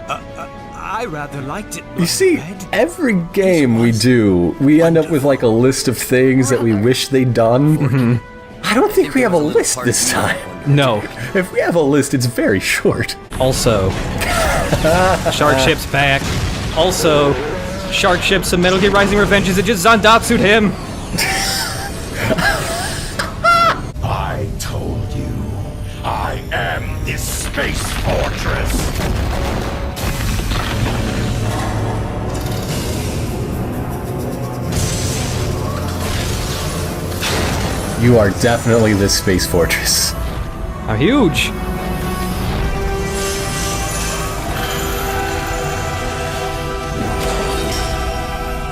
I rather liked it. You see, every game we do, we end up with like a list of things that we wish they'd done. I don't think we have a list this time. No. If we have a list, it's very short. Also, Shark Ship's back. Also, Shark Ship's a Metal Gear Rising Revengeance. It just Zandatsu'd him. I told you, I am this space fortress. You are definitely this space fortress. How huge.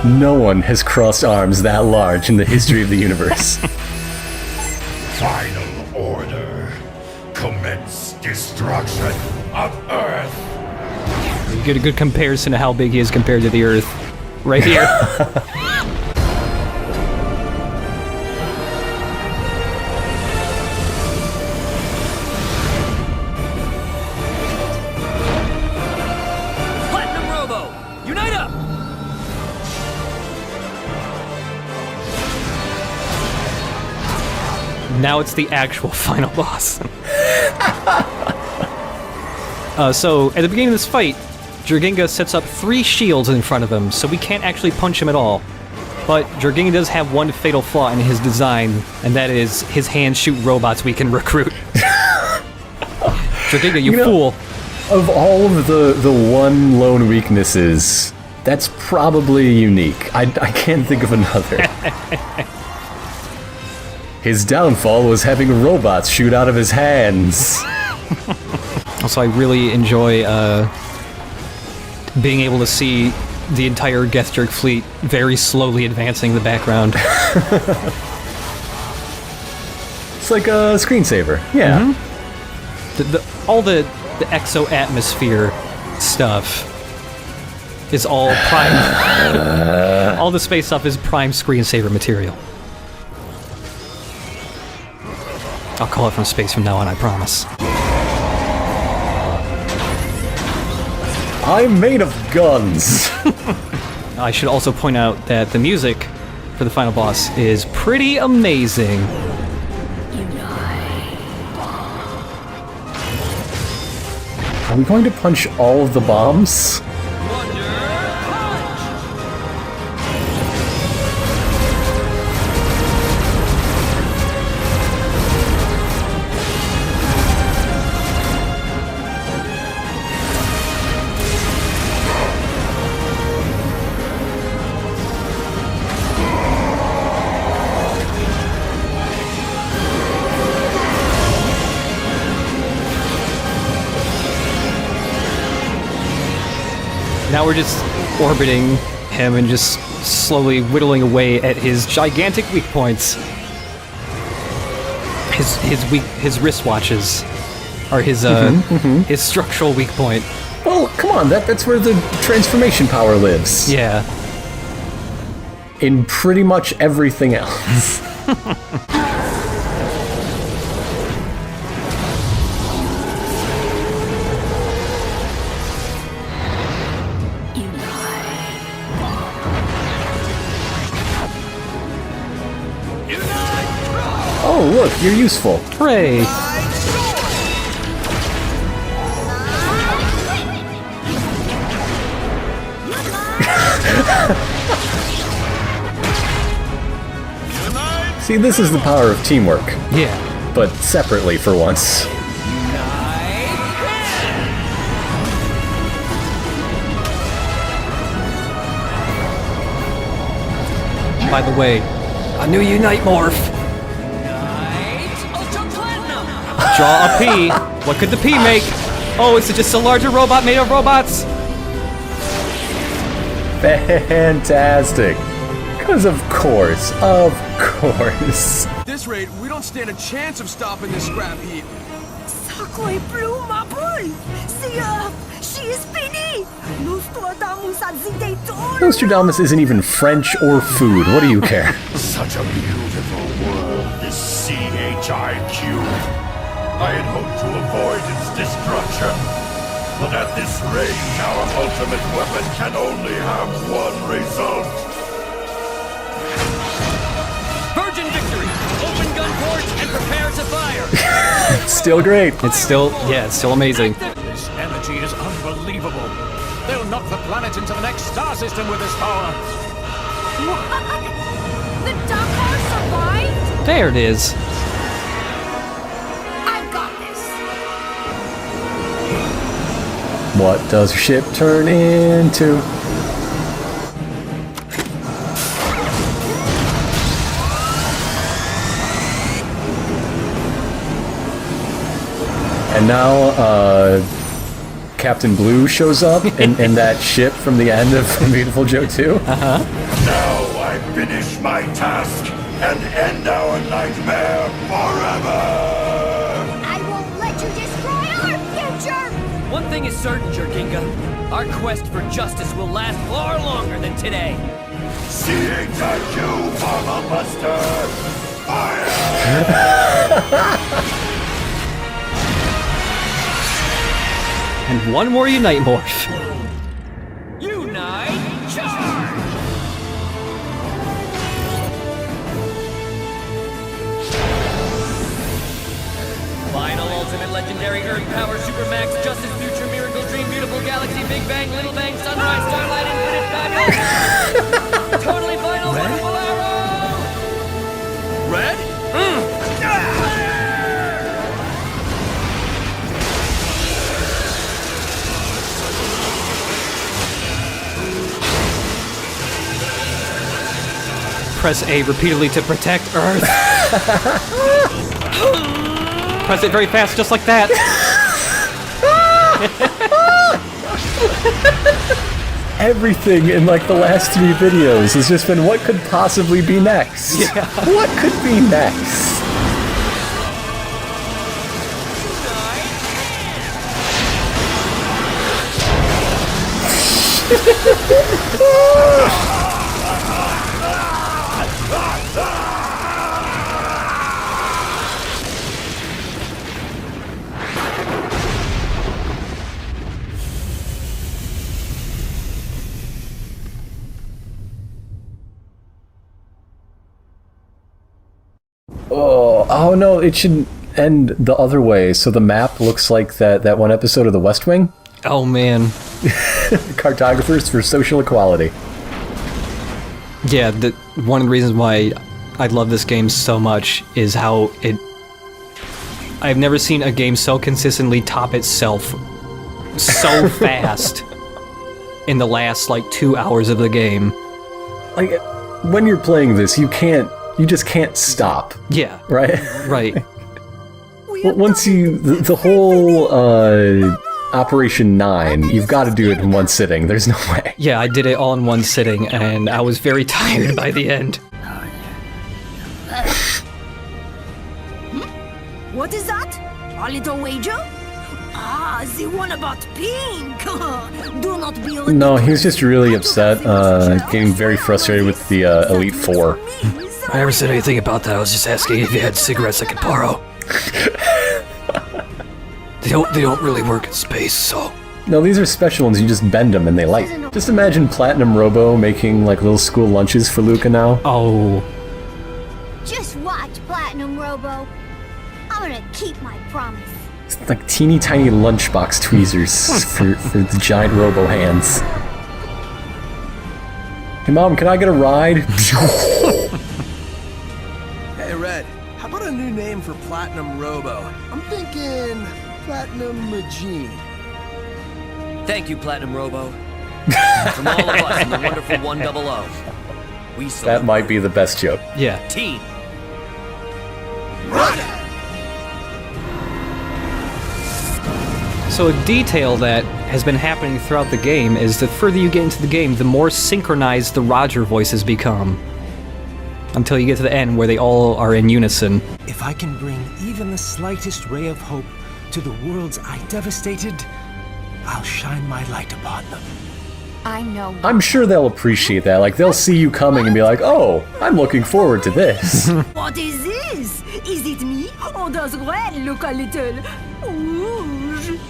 No one has crossed arms that large in the history of the universe. Final order. Commence destruction of Earth. You get a good comparison to how big he is compared to the Earth. Right here. Platinum Robo, unite up! Now it's the actual final boss. So, at the beginning of this fight, Jorginga sets up 3 shields in front of him, so we can't actually punch him at all. But Jorginga does have one fatal flaw in his design, and that is his hands shoot robots we can recruit. Jorginga, you fool. Of all of the one lone weaknesses, that's probably unique. I can't think of another. His downfall was having robots shoot out of his hands. Also, I really enjoy being able to see the entire Gethjerk fleet very slowly advancing in the background. It's like a screensaver, yeah. All the exo-atmosphere stuff is all prime. All the space stuff is prime screensaver material. I'll call it from space from now on, I promise. I'm made of guns. I should also point out that the music for the final boss is pretty amazing. Are we going to punch all of the bombs? Now we're just orbiting him and just slowly whittling away at his gigantic weak points. His wristwatches are his his structural weak point. Well, come on, that's where the transformation power lives. Yeah. In pretty much everything else. Oh, look, you're useful. Hooray! See, this is the power of teamwork. Yeah. But separately for once. By the way, a new Unite Morph. Draw a P. What could the P make? Oh, it's just a larger robot made of robots. Fantastic. Because of course. At this rate, we don't stand a chance of stopping this scrap heap. She is finie! Nostradamus isn't even French or food. What do you care? Such a beautiful world, this CHIQ. I had hoped to avoid its destruction. But at this range, our ultimate weapon can only have one result. Virgin victory! Open gun ports and prepare to fire! Still great. It's still amazing. This energy is unbelievable. They'll knock the planet into the next star system with this power. What? The Dakar survived? There it is. I've got this. What does your ship turn into? And now, Captain Blue shows up in that ship from the end of Beautiful Joe 2. Now I finish my task and end our nightmare forever! I won't let you destroy our future! One thing is certain, Jerkinga. Our quest for justice will last far longer than today. CHIQ, Mama Buster! Fire! And one more Unite Morph. Unite charge! Final ultimate legendary Earth Power Supermax Justice Future Miracle Dream Beautiful Galaxy Big Bang Little Bang Sunrise Starlight Infinite Fabulous Totally Final Wonderful Arrow! Red? Press A repeatedly to protect Earth. Press it very fast, just like that. Everything in like the last 3 videos has just been what could possibly be next? Yeah. What could be next? Oh no, it should end the other way, so the map looks like that one episode of The West Wing. Oh man. Cartographers for social equality. Yeah, one of the reasons why I love this game so much is how I've never seen a game so consistently top itself so fast in the last, 2 hours of the game. Like, when you're playing this, you just can't stop. Yeah. Right? Right. Once the whole, Operation 9, you've got to do it in one sitting. There's no way. Yeah, I did it all in one sitting, and I was very tired by the end. What is that? A little wager? Ah, the one about pink! Do not be ridiculous. No, he was just really upset, getting very frustrated with the Elite Four. I never said anything about that. I was just asking if you had cigarettes I could borrow. They don't really work in space, so... No, these are special ones. You just bend them and they light. Just imagine Platinum Robo making, little school lunches for Luca now. Oh. Just watch, Platinum Robo. I'm gonna keep my promise. It's like teeny tiny lunchbox tweezers for the giant Robo hands. Hey Mom, can I get a ride? Hey Red, how about a new name for Platinum Robo? I'm thinking Platinum Majine. Thank you, Platinum Robo. From all of us in the wonderful 100, we salute That might be the best joke. Yeah. team. So a detail that has been happening throughout the game is the further you get into the game, the more synchronized the Roger voices become. Until you get to the end where they all are in unison. If I can bring even the slightest ray of hope to the worlds I devastated, I'll shine my light upon them. I know. I'm sure they'll appreciate that. Like, they'll see you coming and be like, oh, I'm looking forward to this. What is this? Is it me? Or does Red look a little rouge?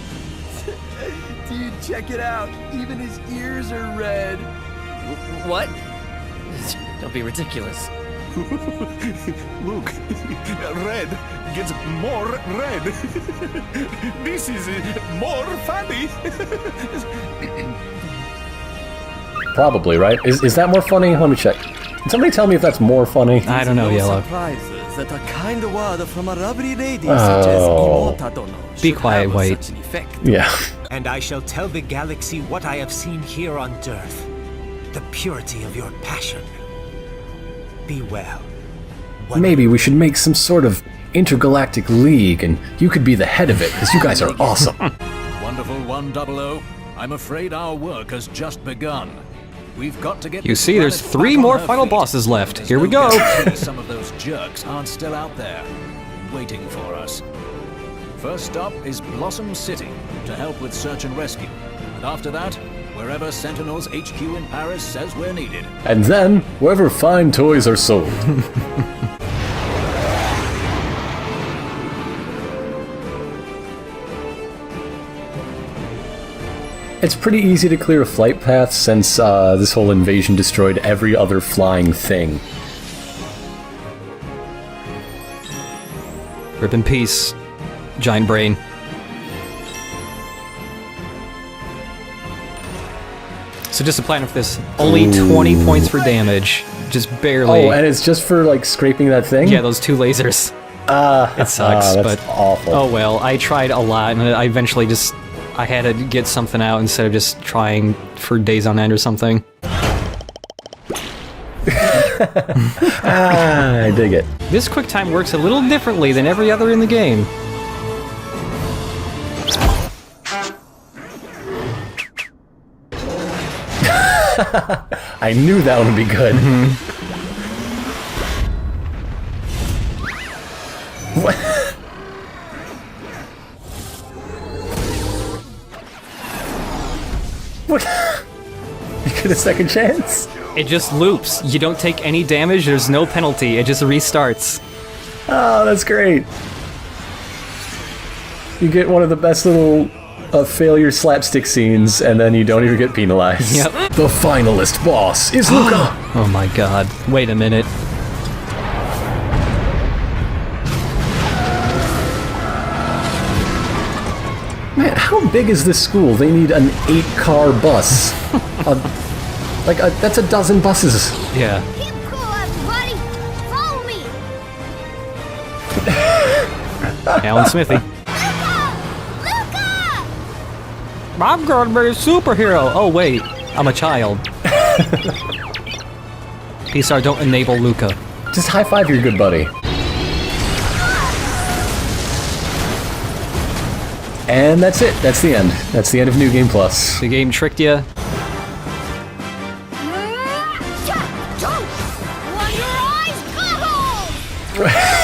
Dude, check it out. Even his ears are red. What? Don't be ridiculous. Look, red gets more red. This is more funny. Probably, right? Is that more funny? Let me check. Can somebody tell me if that's more funny? I don't know, Yellow. Surprises that a kind word from a lovely lady such as Imota Dono Be should quiet, have White. such an effect. Yeah. And I shall tell the galaxy what I have seen here on Earth. The purity of your passion. Be well. Maybe we should make some sort of intergalactic league, and you could be the head of it, because you guys are awesome. Wonderful 100, I'm afraid our work has just begun. We've got to get You see, there's 3 more final bosses left. Here we go. Some of those jerks aren't still out there, waiting for us. First stop is Blossom City, to help with search and rescue. And after that, wherever Sentinel's HQ in Paris says we're needed. And then, wherever fine toys are sold. It's pretty easy to clear a flight path since this whole invasion destroyed every other flying thing. Rip in peace, giant brain. So just a plan for this, only 20 points for damage, just barely. Oh, and it's just for, scraping that thing? Yeah, those 2 lasers. It sucks, that's but awful. Oh well, I tried a lot, and I eventually I had to get something out instead of just trying for days on end or something. I dig it. This QuickTime works a little differently than every other in the game. I knew that one would be good. What? What? You get a second chance? It just loops. You don't take any damage, there's no penalty, it just restarts. Oh, that's great. You get one of the best little failure slapstick scenes, and then you don't even get penalized. Yep. The finalist boss is Luca! Oh my god. Wait a minute. How big is this school? They need an 8-car bus. That's a dozen buses. Yeah. Keep cool, everybody. Follow me. Alan Smithy. I'm gonna be a superhero. Oh wait, I'm a child. P-Star, don't enable Luca. Just high five your good buddy. And that's it. That's the end. That's the end of New Game Plus. The game tricked you.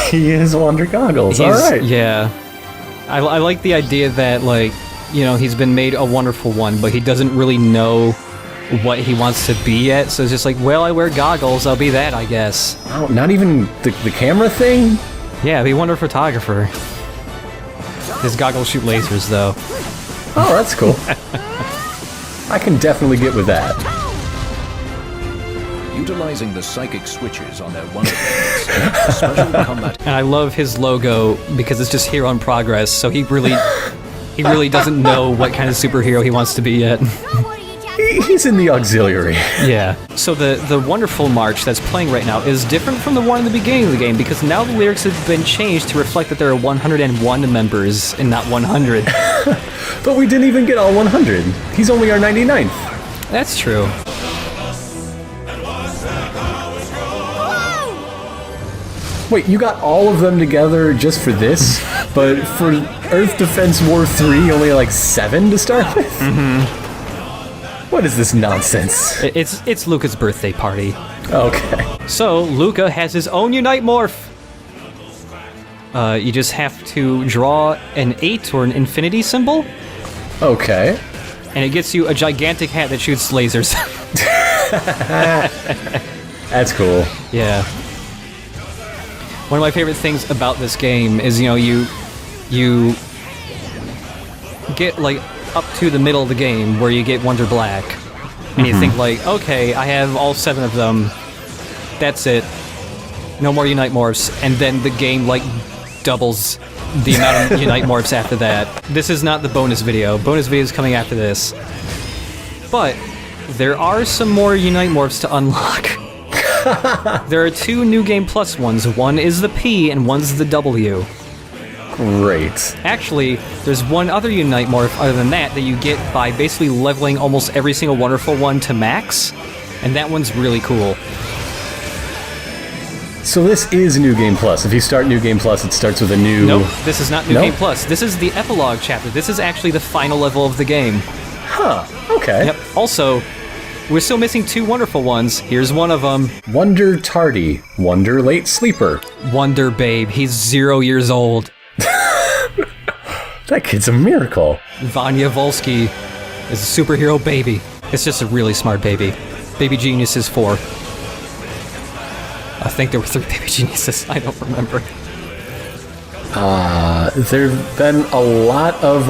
He is Wonder Goggles. All right. Yeah. I like the idea that, like, you know, he's been made a wonderful one, but he doesn't really know what he wants to be yet. So it's just like, well, I wear goggles. I'll be that, I guess. Oh, not even the camera thing? Yeah, be wonder photographer. His goggles shoot lasers, though. Oh, that's cool. I can definitely get with that. Utilizing the psychic switches on their wonder blades, special combat. And I love his logo because it's just Hero in Progress, so he really doesn't know what kind of superhero he wants to be yet. He's in the auxiliary. Yeah. So the Wonderful March that's playing right now is different from the one in the beginning of the game because now the lyrics have been changed to reflect that there are 101 members and not 100. But we didn't even get all 100. He's only our 99th. That's true. Wait, you got all of them together just for this? But for Earth Defense War 3, only like 7 to start with? Mm-hmm. What is this nonsense? It's Luca's birthday party. Okay. So, Luca has his own Unite Morph! You just have to draw an 8 or an infinity symbol. Okay. And it gets you a gigantic hat that shoots lasers. That's cool. Yeah. One of my favorite things about this game is, you know, you get, like, up to the middle of the game where you get Wonder Black. And you think, like, okay, I have all 7 of them. That's it. No more Unite Morphs. And then the game, like, doubles the amount of Unite Morphs after that. This is not the bonus video. Bonus video is coming after this. But there are some more Unite Morphs to unlock. There are 2 New Game Plus ones. One is the P and one's the W. Great. Actually, there's one other Unite Morph other than that you get by basically leveling almost every single Wonderful one to max, and that one's really cool. So this is New Game Plus. If you start New Game Plus, it starts with a new... Nope, this is not New Game Plus. This is the Epilogue chapter. This is actually the final level of the game. Huh, okay. Yep. Also, we're still missing 2 wonderful ones. Here's one of them. Wonder Tardy. Wonder Late Sleeper. Wonder Babe. He's 0 years old. That kid's a miracle. Vanya Volsky is a superhero baby. It's just a really smart baby. Baby Genius is 4. I think there were 3 Baby Geniuses. I don't remember. There've been a lot of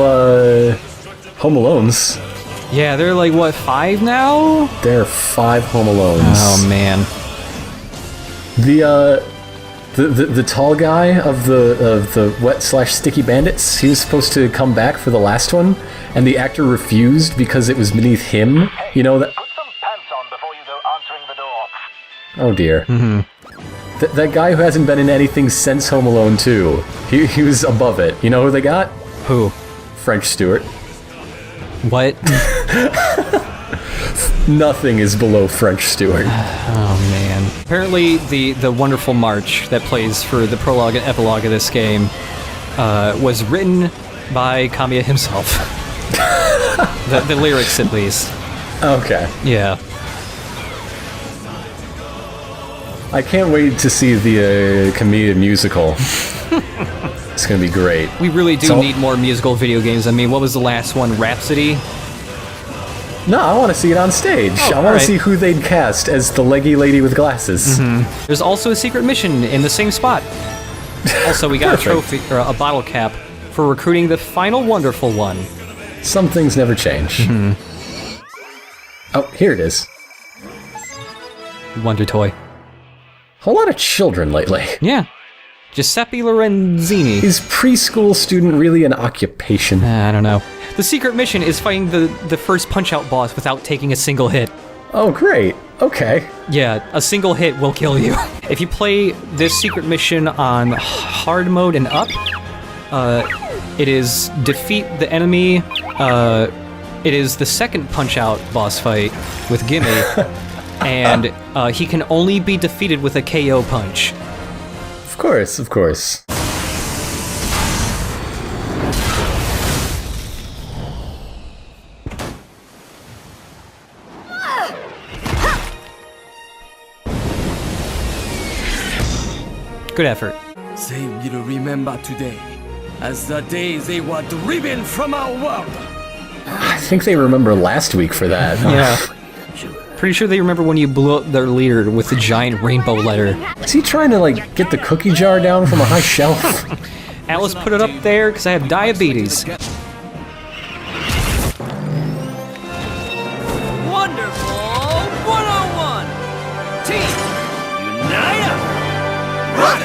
Home Alones. Yeah, they're like, what, 5 now? There are 5 Home Alones. Oh, man. The tall guy of the wet/sticky bandits, he was supposed to come back for the last one, and the actor refused because it was beneath him. You know that. Put some pants on before you go answering the door. Oh dear. Mm-hmm. That guy who hasn't been in anything since Home Alone 2, he was above it. You know who they got? Who? French Stewart. What? Nothing is below French Stewart. Oh man. Apparently the Wonderful March that plays for the prologue and epilogue of this game was written by Kamiya himself. the lyrics at least. Okay. Yeah. I can't wait to see the Kamiya musical. It's gonna be great. We really do need more musical video games. I mean, what was the last one? Rhapsody? No, I want to see it on stage. Oh, I want to see who they'd cast as the leggy lady with glasses. Mm-hmm. There's also a secret mission in the same spot. Also, we got a trophy, or a bottle cap, for recruiting the final Wonderful one. Some things never change. Mm-hmm. Oh, here it is. Wonder Toy. A whole lot of children lately. Yeah. Giuseppe Lorenzini. Is preschool student really an occupation? I don't know. The secret mission is fighting the first Punch-Out boss without taking a single hit. Oh, great. Okay. Yeah, a single hit will kill you. If you play this secret mission on hard mode and up, it is defeat the enemy. It is the second Punch-Out boss fight with Gimme, and he can only be defeated with a KO punch. Of course, of course. Good effort. They will remember today as the day they were driven from our world. I think they remember last week for that. Yeah. Pretty sure they remember when you blew up their leader with the giant rainbow letter. Is he trying to, like, get the cookie jar down from a high shelf? Alice put it up there because I have diabetes. Wonderful 101! Team, unite up! Run!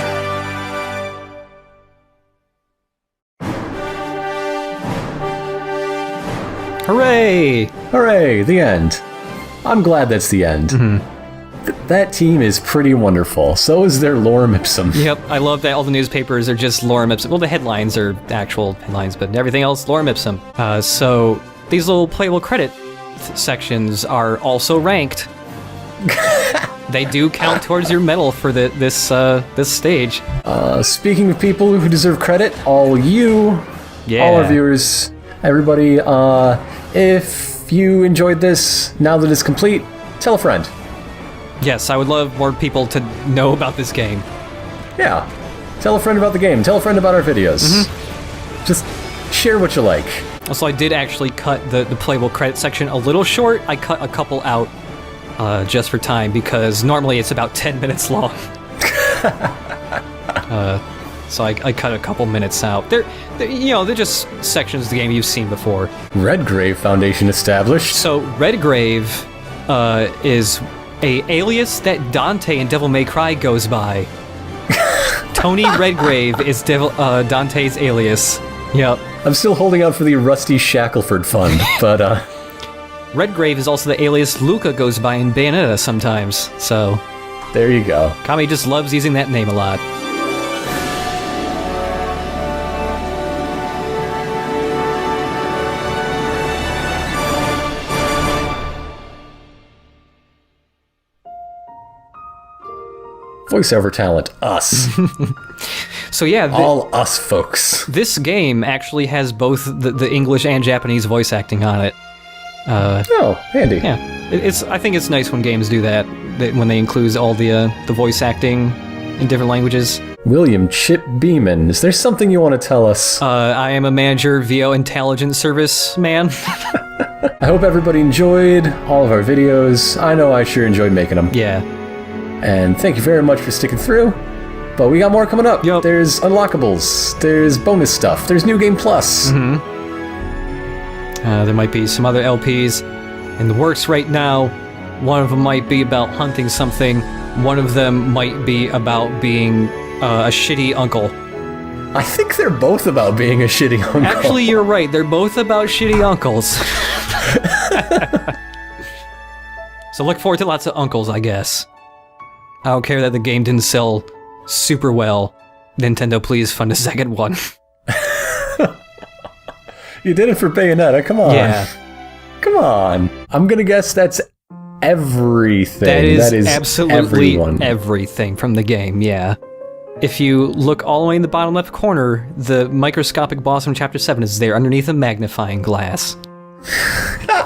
Hooray! Hooray, the end. I'm glad that's the end. That team is pretty wonderful. So is their lorem ipsum. Yep, I love that all the newspapers are just lorem ipsum. Well, the headlines are actual headlines, but everything else, lorem ipsum. So these little playable credit sections are also ranked. They do count towards your medal for this stage. Speaking of people who deserve credit, all our viewers, everybody, if you enjoyed this, now that it's complete, tell a friend. Yes, I would love more people to know about this game. Yeah. Tell a friend about the game. Tell a friend about our videos. Just share what you like. Also, I did actually cut the playable credit section a little short. I cut a couple out just for time, because normally it's about 10 minutes long. So I cut a couple minutes out. They're just sections of the game you've seen before. Redgrave Foundation established. So Redgrave is a alias that Dante in Devil May Cry goes by. Tony Redgrave is Dante's alias. Yep. I'm still holding out for the Rusty Shackleford fund, but Redgrave is also the alias Luca goes by in Bayonetta sometimes, so there you go. Kami just loves using that name a lot. Voiceover talent, us. So yeah, all us folks. This game actually has both the English and Japanese voice acting on it. Oh, handy. Yeah, I think it's nice when games do that, when they include all the voice acting in different languages. William Chip Beeman, is there something you want to tell us? I am a manager VO intelligence service man. I hope everybody enjoyed all of our videos. I know I sure enjoyed making them. Yeah. And thank you very much for sticking through. But we got more coming up. Yep. There's Unlockables, there's bonus stuff, there's New Game Plus. There might be some other LPs in the works right now. One of them might be about hunting something. One of them might be about being a shitty uncle. I think they're both about being a shitty uncle. Actually, you're right. They're both about shitty uncles. So look forward to lots of uncles, I guess. I don't care that the game didn't sell super well. Nintendo, please fund a second one. You did it for Bayonetta, come on. Yeah. Come on. I'm gonna guess that's everything. That is absolutely everyone. Everything from the game, yeah. If you look all the way in the bottom left corner, the microscopic boss from Chapter 7 is there underneath a magnifying glass.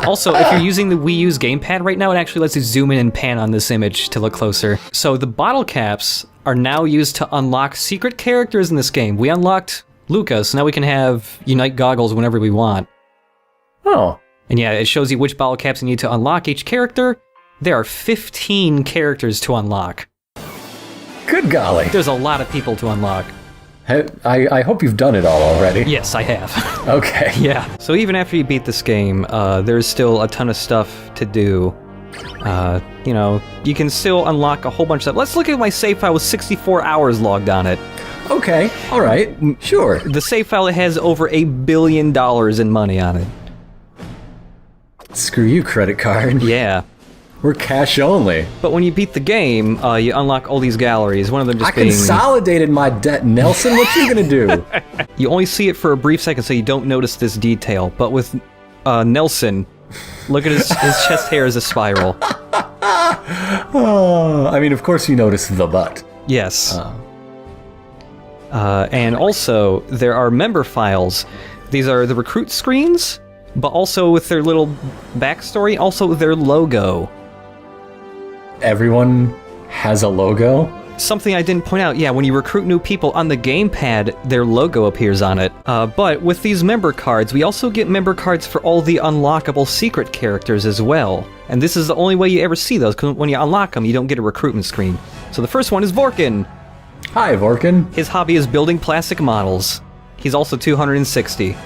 Also, if you're using the Wii U's gamepad right now, it actually lets you zoom in and pan on this image to look closer. So the bottle caps are now used to unlock secret characters in this game. We unlocked Luca, so now we can have Unite goggles whenever we want. Oh. And yeah, it shows you which bottle caps you need to unlock each character. There are 15 characters to unlock. Good golly. There's a lot of people to unlock. I hope you've done it all already. Yes, I have. Okay. Yeah. So even after you beat this game, there's still a ton of stuff to do. You can still unlock a whole bunch of stuff. Let's look at my save file with 64 hours logged on it. Okay, alright, sure. The save file has over $1 billion in money on it. Screw you, credit card. Yeah. We're cash only. But when you beat the game, you unlock all these galleries, one of them just being... consolidated my debt, Nelson. What you gonna do? You only see it for a brief second, so you don't notice this detail. But with Nelson, look at his chest hair as a spiral. I mean, of course you notice the butt. Yes. And also, there are member files. These are the recruit screens, but also with their little backstory, also their logo. Everyone has a logo? Something I didn't point out, yeah, when you recruit new people on the gamepad, their logo appears on it. But with these member cards, we also get member cards for all the unlockable secret characters as well. And this is the only way you ever see those, because when you unlock them, you don't get a recruitment screen. So the first one is Vorkin. Hi, Vorkin. His hobby is building plastic models. He's also 260.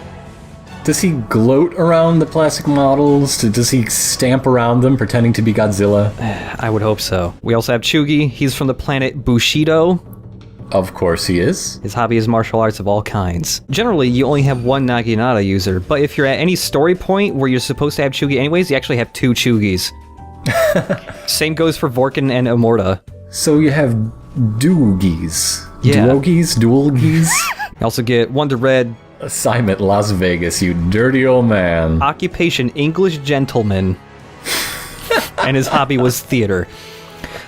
Does he gloat around the plastic models? Does he stamp around them, pretending to be Godzilla? I would hope so. We also have Chugi. He's from the planet Bushido. Of course he is. His hobby is martial arts of all kinds. Generally, you only have one Naginata user, but if you're at any story point where you're supposed to have Chugi anyways, you actually have 2 Chugis. Same goes for Vorkin and Immorta. So you have Duogis. Yeah. Duolgis? You also get Wonder Red. Assignment Las Vegas, you dirty old man. Occupation English gentleman. And his hobby was theater.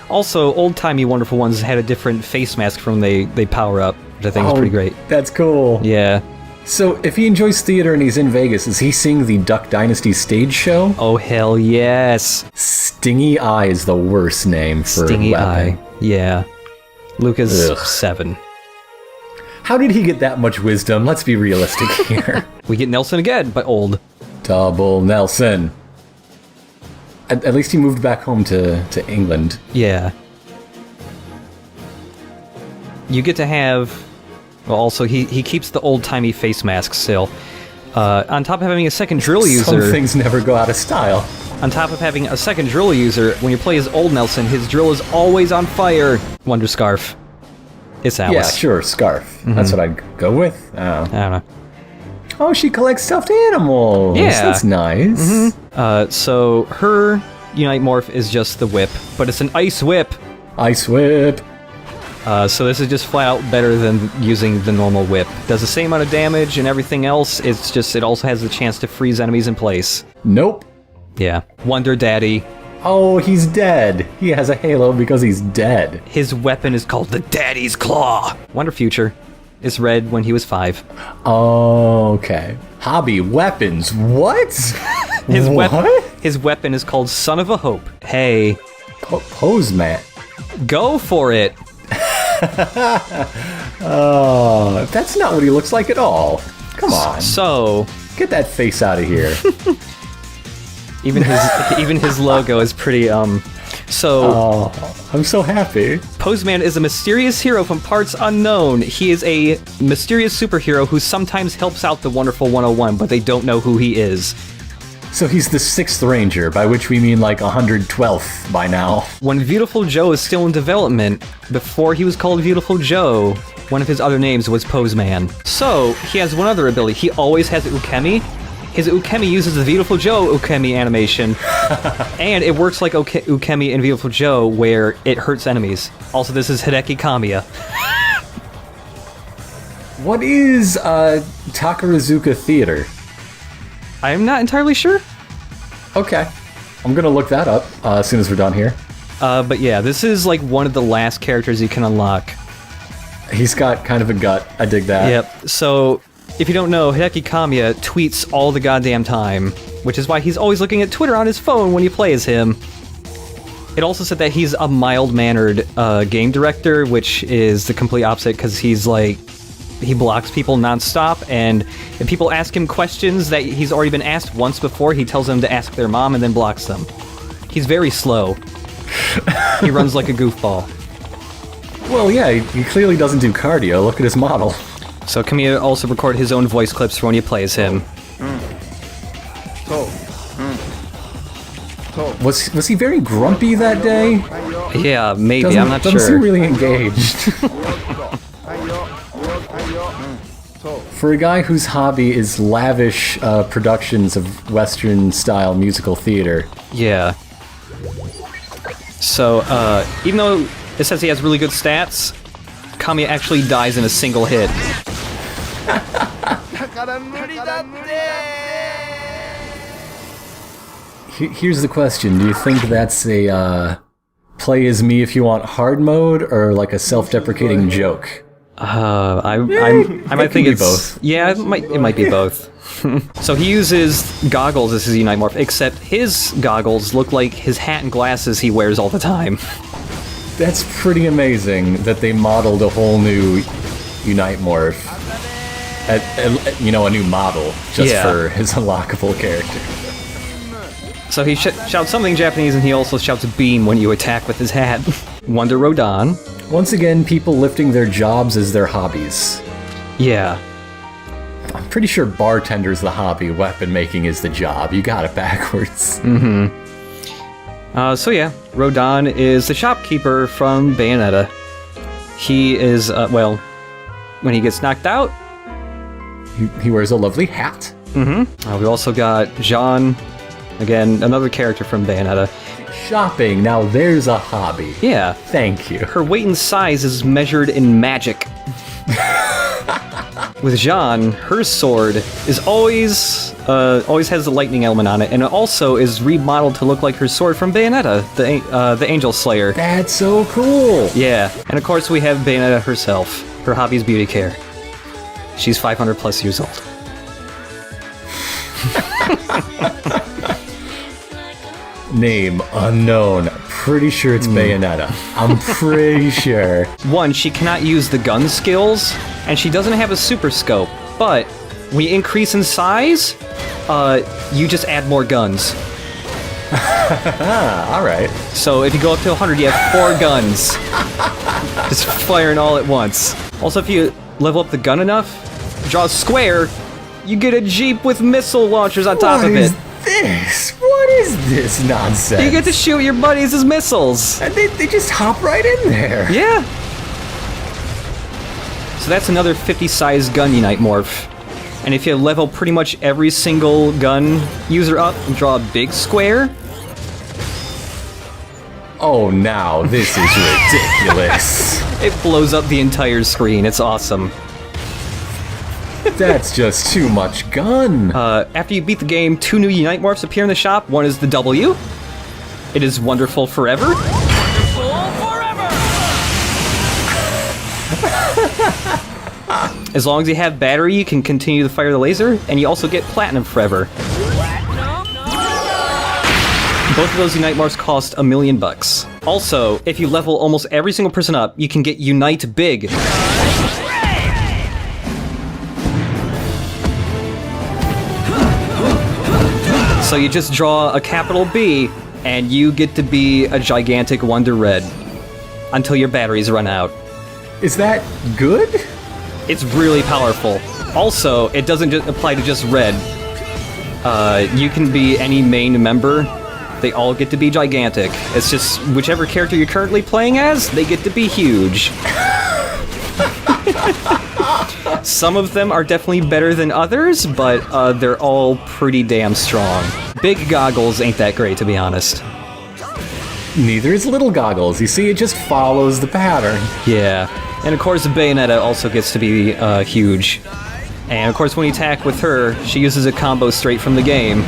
Also, old-timey Wonderful Ones had a different face mask from they power up, which I think is pretty great. That's cool. Yeah. So, if he enjoys theater and he's in Vegas, is he seeing the Duck Dynasty stage show? Oh, hell yes. Stingy Eye is the worst name for Stingy a weapon. Eye. Yeah. Lucas 7. How did he get that much wisdom? Let's be realistic here. We get Nelson again, but old. Double Nelson. At least he moved back home to England. Yeah. You get to have... Well, also, he keeps the old-timey face mask still. On top of having a second drill user... Some things never go out of style. On top of having a second drill user, when you play as old Nelson, his drill is always on fire. Wonder Scarf. It's Alice. Yeah, sure, Scarf. Mm-hmm. That's what I'd go with. Oh. I don't know. Oh, she collects stuffed animals. Yeah. That's nice. Mm-hmm. So her Unite Morph is just the whip, but it's an ice whip. Ice whip. So this is just flat out better than using the normal whip. Does the same amount of damage and everything else, it's just, it also has the chance to freeze enemies in place. Nope. Yeah. Wonder Daddy. Oh, he's dead. He has a halo because he's dead. His weapon is called the Daddy's Claw. Wonder Future. It's red when he was 5. Oh, okay. Hobby weapons. What? His weapon is called Son of a Hope. Hey. Pose man. Go for it. Oh, that's not what he looks like at all. Come on. So, get that face out of here. Even his logo is pretty Oh, I'm so happy. Poseman is a mysterious hero from parts unknown. He is a mysterious superhero who sometimes helps out the Wonderful 101, but they don't know who he is. So he's the 6th Ranger, by which we mean like 112th by now. When Beautiful Joe is still in development, before he was called Beautiful Joe, one of his other names was Poseman. So, he has one other ability. He always has Ukemi. His Ukemi uses the Beautiful Joe Ukemi animation, and it works like Ukemi in Beautiful Joe, where it hurts enemies. Also, this is Hideki Kamiya. What is Takarazuka Theater? I'm not entirely sure. Okay. I'm gonna look that up as soon as we're done here. But yeah, this is like one of the last characters you can unlock. He's got kind of a gut. I dig that. Yep. So, if you don't know, Hideki Kamiya tweets all the goddamn time, which is why he's always looking at Twitter on his phone when you play as him. It also said that he's a mild-mannered game director, which is the complete opposite, because he's like... He blocks people nonstop, and if people ask him questions that he's already been asked once before, he tells them to ask their mom and then blocks them. He's very slow. He runs like a goofball. Well, yeah, he clearly doesn't do cardio. Look at his model. So Kamiya also recorded his own voice clips for when you play as him. Was he very grumpy that day? Yeah, maybe. I'm not sure. Doesn't seem really engaged. For a guy whose hobby is lavish productions of Western-style musical theater. Yeah. So, even though it says he has really good stats, Kami actually dies in a single hit. Here's the question. Do you think that's a play as me if you want hard mode, or like a self-deprecating joke? I might think it's both. Yeah, it might be both. So he uses goggles as his Unite Morph, except his goggles look like his hat and glasses he wears all the time. That's pretty amazing that they modeled a whole new Unite Morph. A new model just for his unlockable character. So he shouts something Japanese, and he also shouts beam when you attack with his hat. Wonder Rodan. Once again, people lifting their jobs as their hobbies. Yeah. I'm pretty sure bartender's the hobby, weapon making is the job. You got it backwards. Mm-hmm. So yeah, Rodan is the shopkeeper from Bayonetta. He is, when he gets knocked out... He wears a lovely hat. Mm-hmm. We also got Jean, again, another character from Bayonetta. Shopping, now there's a hobby. Yeah. Thank you. Her weight and size is measured in magic. With Jean, her sword is always has the lightning element on it, and it also is remodeled to look like her sword from Bayonetta, the Angel Slayer. That's so cool! Yeah, and of course we have Bayonetta herself. Her hobby is beauty care. She's 500 plus years old. Name unknown. Pretty sure it's Bayonetta. I'm pretty sure. One, she cannot use the gun skills, and she doesn't have a super scope, but when you increase in size, you just add more guns. Alright. So if you go up to 100, you have 4 guns. Just firing all at once. Also, if you level up the gun enough, draw a square, you get a Jeep with missile launchers on top of it. What is this nonsense? You get to shoot your buddies as missiles. And they just hop right in there. Yeah. So that's another 50-size gun Unite Morph. And if you level pretty much every single gun user up and draw a big square... Oh, now this is ridiculous. It blows up the entire screen. It's awesome. That's just too much gun. After you beat the game, 2 new Unite Morphs appear in the shop. One is the W. It is Wonderful Forever. As long as you have battery, you can continue to fire the laser, and you also get Platinum Forever. Both of those Unite Morphs cost $1 million. Also, if you level almost every single person up, you can get Unite Big. So you just draw a capital B, and you get to be a gigantic Wonder Red until your batteries run out. Is that good? It's really powerful. Also, it doesn't just apply to just red. You can be any main member. They all get to be gigantic. It's just whichever character you're currently playing as, they get to be huge. Some of them are definitely better than others, but they're all pretty damn strong. Big Goggles ain't that great, to be honest. Neither is Little Goggles. You see, it just follows the pattern. Yeah. And of course, Bayonetta also gets to be huge. And of course, when you attack with her, she uses a combo straight from the game.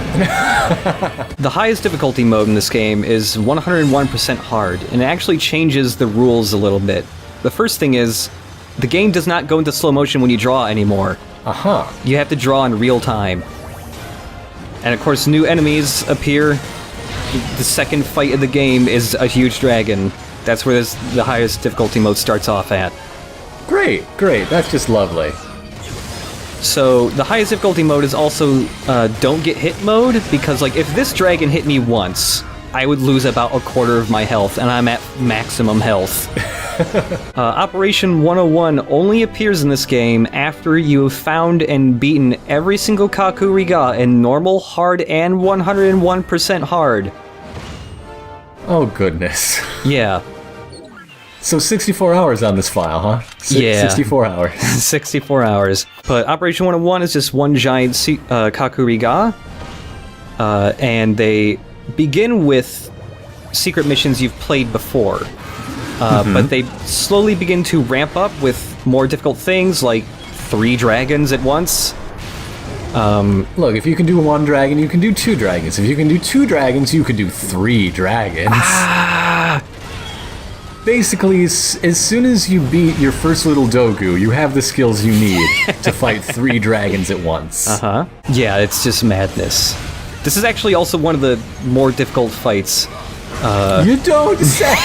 The highest difficulty mode in this game is 101% hard, and it actually changes the rules a little bit. The first thing is, the game does not go into slow motion when you draw anymore. You have to draw in real time. And of course, new enemies appear. The second fight of the game is a huge dragon. That's where the highest difficulty mode starts off at. Great, that's just lovely. So, the highest difficulty mode is also don't get hit mode, because like if this dragon hit me once, I would lose about a quarter of my health, and I'm at maximum health. Operation 101 only appears in this game after you have found and beaten every single Kakuriga in normal, hard, and 101% hard. Oh goodness. Yeah. So 64 hours on this file, huh? Yeah. 64 hours. 64 hours. But Operation 101 is just one giant Kakuriga. And they begin with secret missions you've played before. But they slowly begin to ramp up with more difficult things, like 3 dragons at once. Look, if you can do 1 dragon, you can do 2 dragons. If you can do 2 dragons, you can do 3 dragons. Basically, as soon as you beat your first little Dogu, you have the skills you need to fight 3 dragons at once. Yeah, it's just madness. This is actually also one of the more difficult fights. You don't say!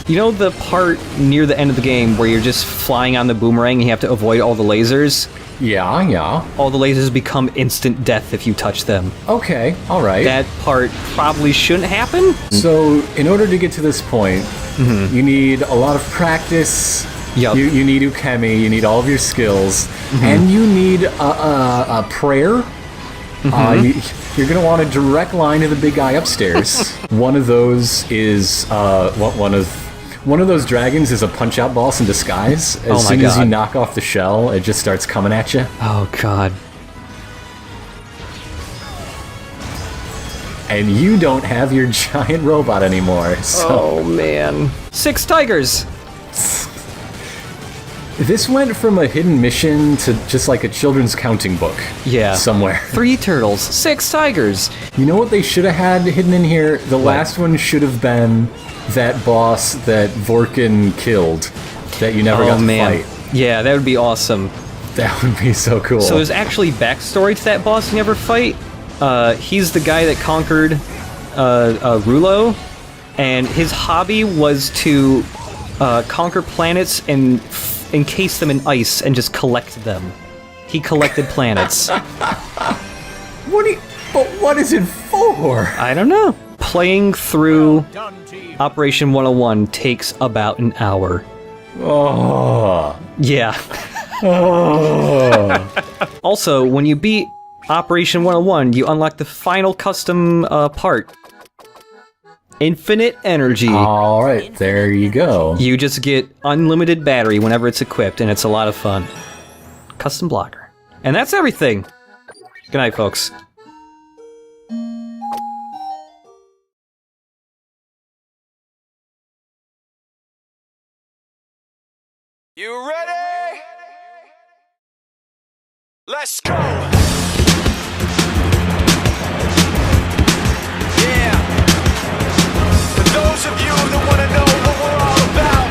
You know the part near the end of the game where you're just flying on the boomerang and you have to avoid all the lasers? Yeah. All the lasers become instant death if you touch them. Okay, alright. That part probably shouldn't happen. So, in order to get to this point, you need a lot of practice. Yep. You need ukemi, you need all of your skills, and you need a prayer. You're going to want a direct line to the big guy upstairs. One of those is one of those dragons is a punch-out boss in disguise. As soon as you knock off the shell, it just starts coming at you. Oh god. And you don't have your giant robot anymore. So. Oh man. 6 tigers. This went from a hidden mission to just like a children's counting book. Yeah. Somewhere. 3 turtles, 6 tigers. You know what they should have had hidden in here? The last one should have been that boss that Vorkin killed that you never got to fight. Yeah, that would be awesome. That would be so cool. So there's actually backstory to that boss you never fight. He's the guy that conquered Rulo, and his hobby was to conquer planets and encase them in ice and just collect them. He collected planets. What is it for? I don't know. Playing through Operation 101 takes about an hour. Oh. Yeah. Oh. Also, when you beat Operation 101, you unlock the final custom part. Infinite energy. Alright, there you go. You just get unlimited battery whenever it's equipped, and it's a lot of fun. Custom blocker. And that's everything. Good night, folks. You ready? Let's go! Yeah! For those of you that want to know what we're all about,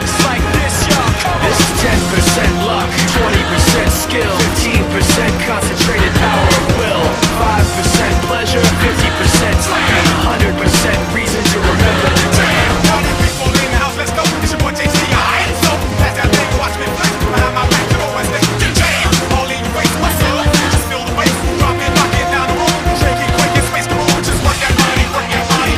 it's like this, y'all. Come on! This is 10% luck, 20% skill, 15% concentrated power of will, 5% pleasure, 50% time, 100% reason to remember the time. Party people in the house, let's go! It's your boy JCI. So, pass that thing, watch me flex behind my back to the west end. Jam! All in your face, what's up? Just feel the bass, drop it, knock it down the room, shake it quick and space the room. Just work that body,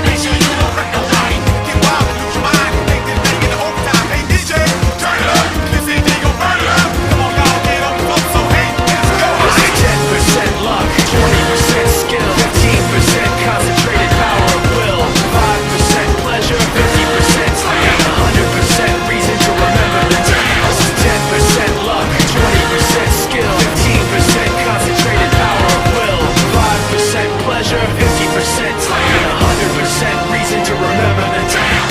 make sure you don't wreck nobody. Get wild, lose your mind, make this thing in the overtime. Hey DJ, turn it up, this CD gon' burn it up. Come on, y'all, get on the floor, so hey, let's go. This is 10% luck, 20% skill, 15% concentrated power of will, 5% pleasure, 50% time, 100% reason to remember the time. This is 10% luck, 20% skill, 15% concentrated power of will, 5% pleasure, 50% time, 100% reason to remember the time.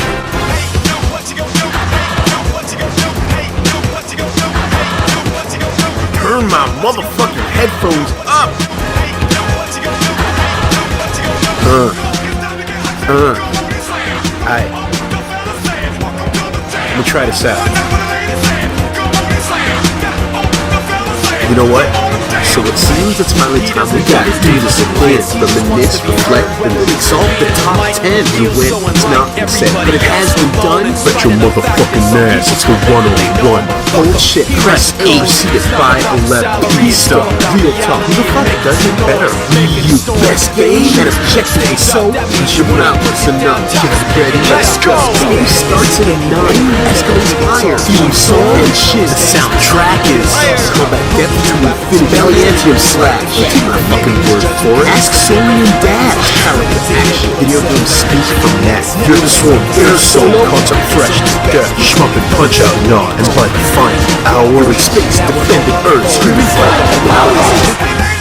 Hey, yo, what you gon' do? Hey, yo, what you gon' do? Hey, yo, what you gon' do? Hey, yo, what you gon' do? Turn my motherfucking headphones up! Hey, yo, what you gon' do? Hey, yo, what you gon' do? Aight. Let me try this out. You know what? So it seems it's finally time we gotta do this again. Reminisce, reflect, and release all the top 10 to win. It's not been said, but it has been done. Bet your motherfucking ass it's the 101. Hold shit, press A, proceed at 511. Please stop. Real talk. Who the fuck does it better? You best game and objectively so. Push your mouth, listen up. Get ready, let's go. Game starts at a 9, escalates higher. Theme song and shit. The soundtrack is combat depth to infinity. Valiantium slash. Take my fucking word for it. Ask Sony and Dash. Character action. Video game piece from that. You're the swarm, air soul, contact fresh. Death, shmup and punch out, nod, and by the final hour in space, defending Earth, screaming like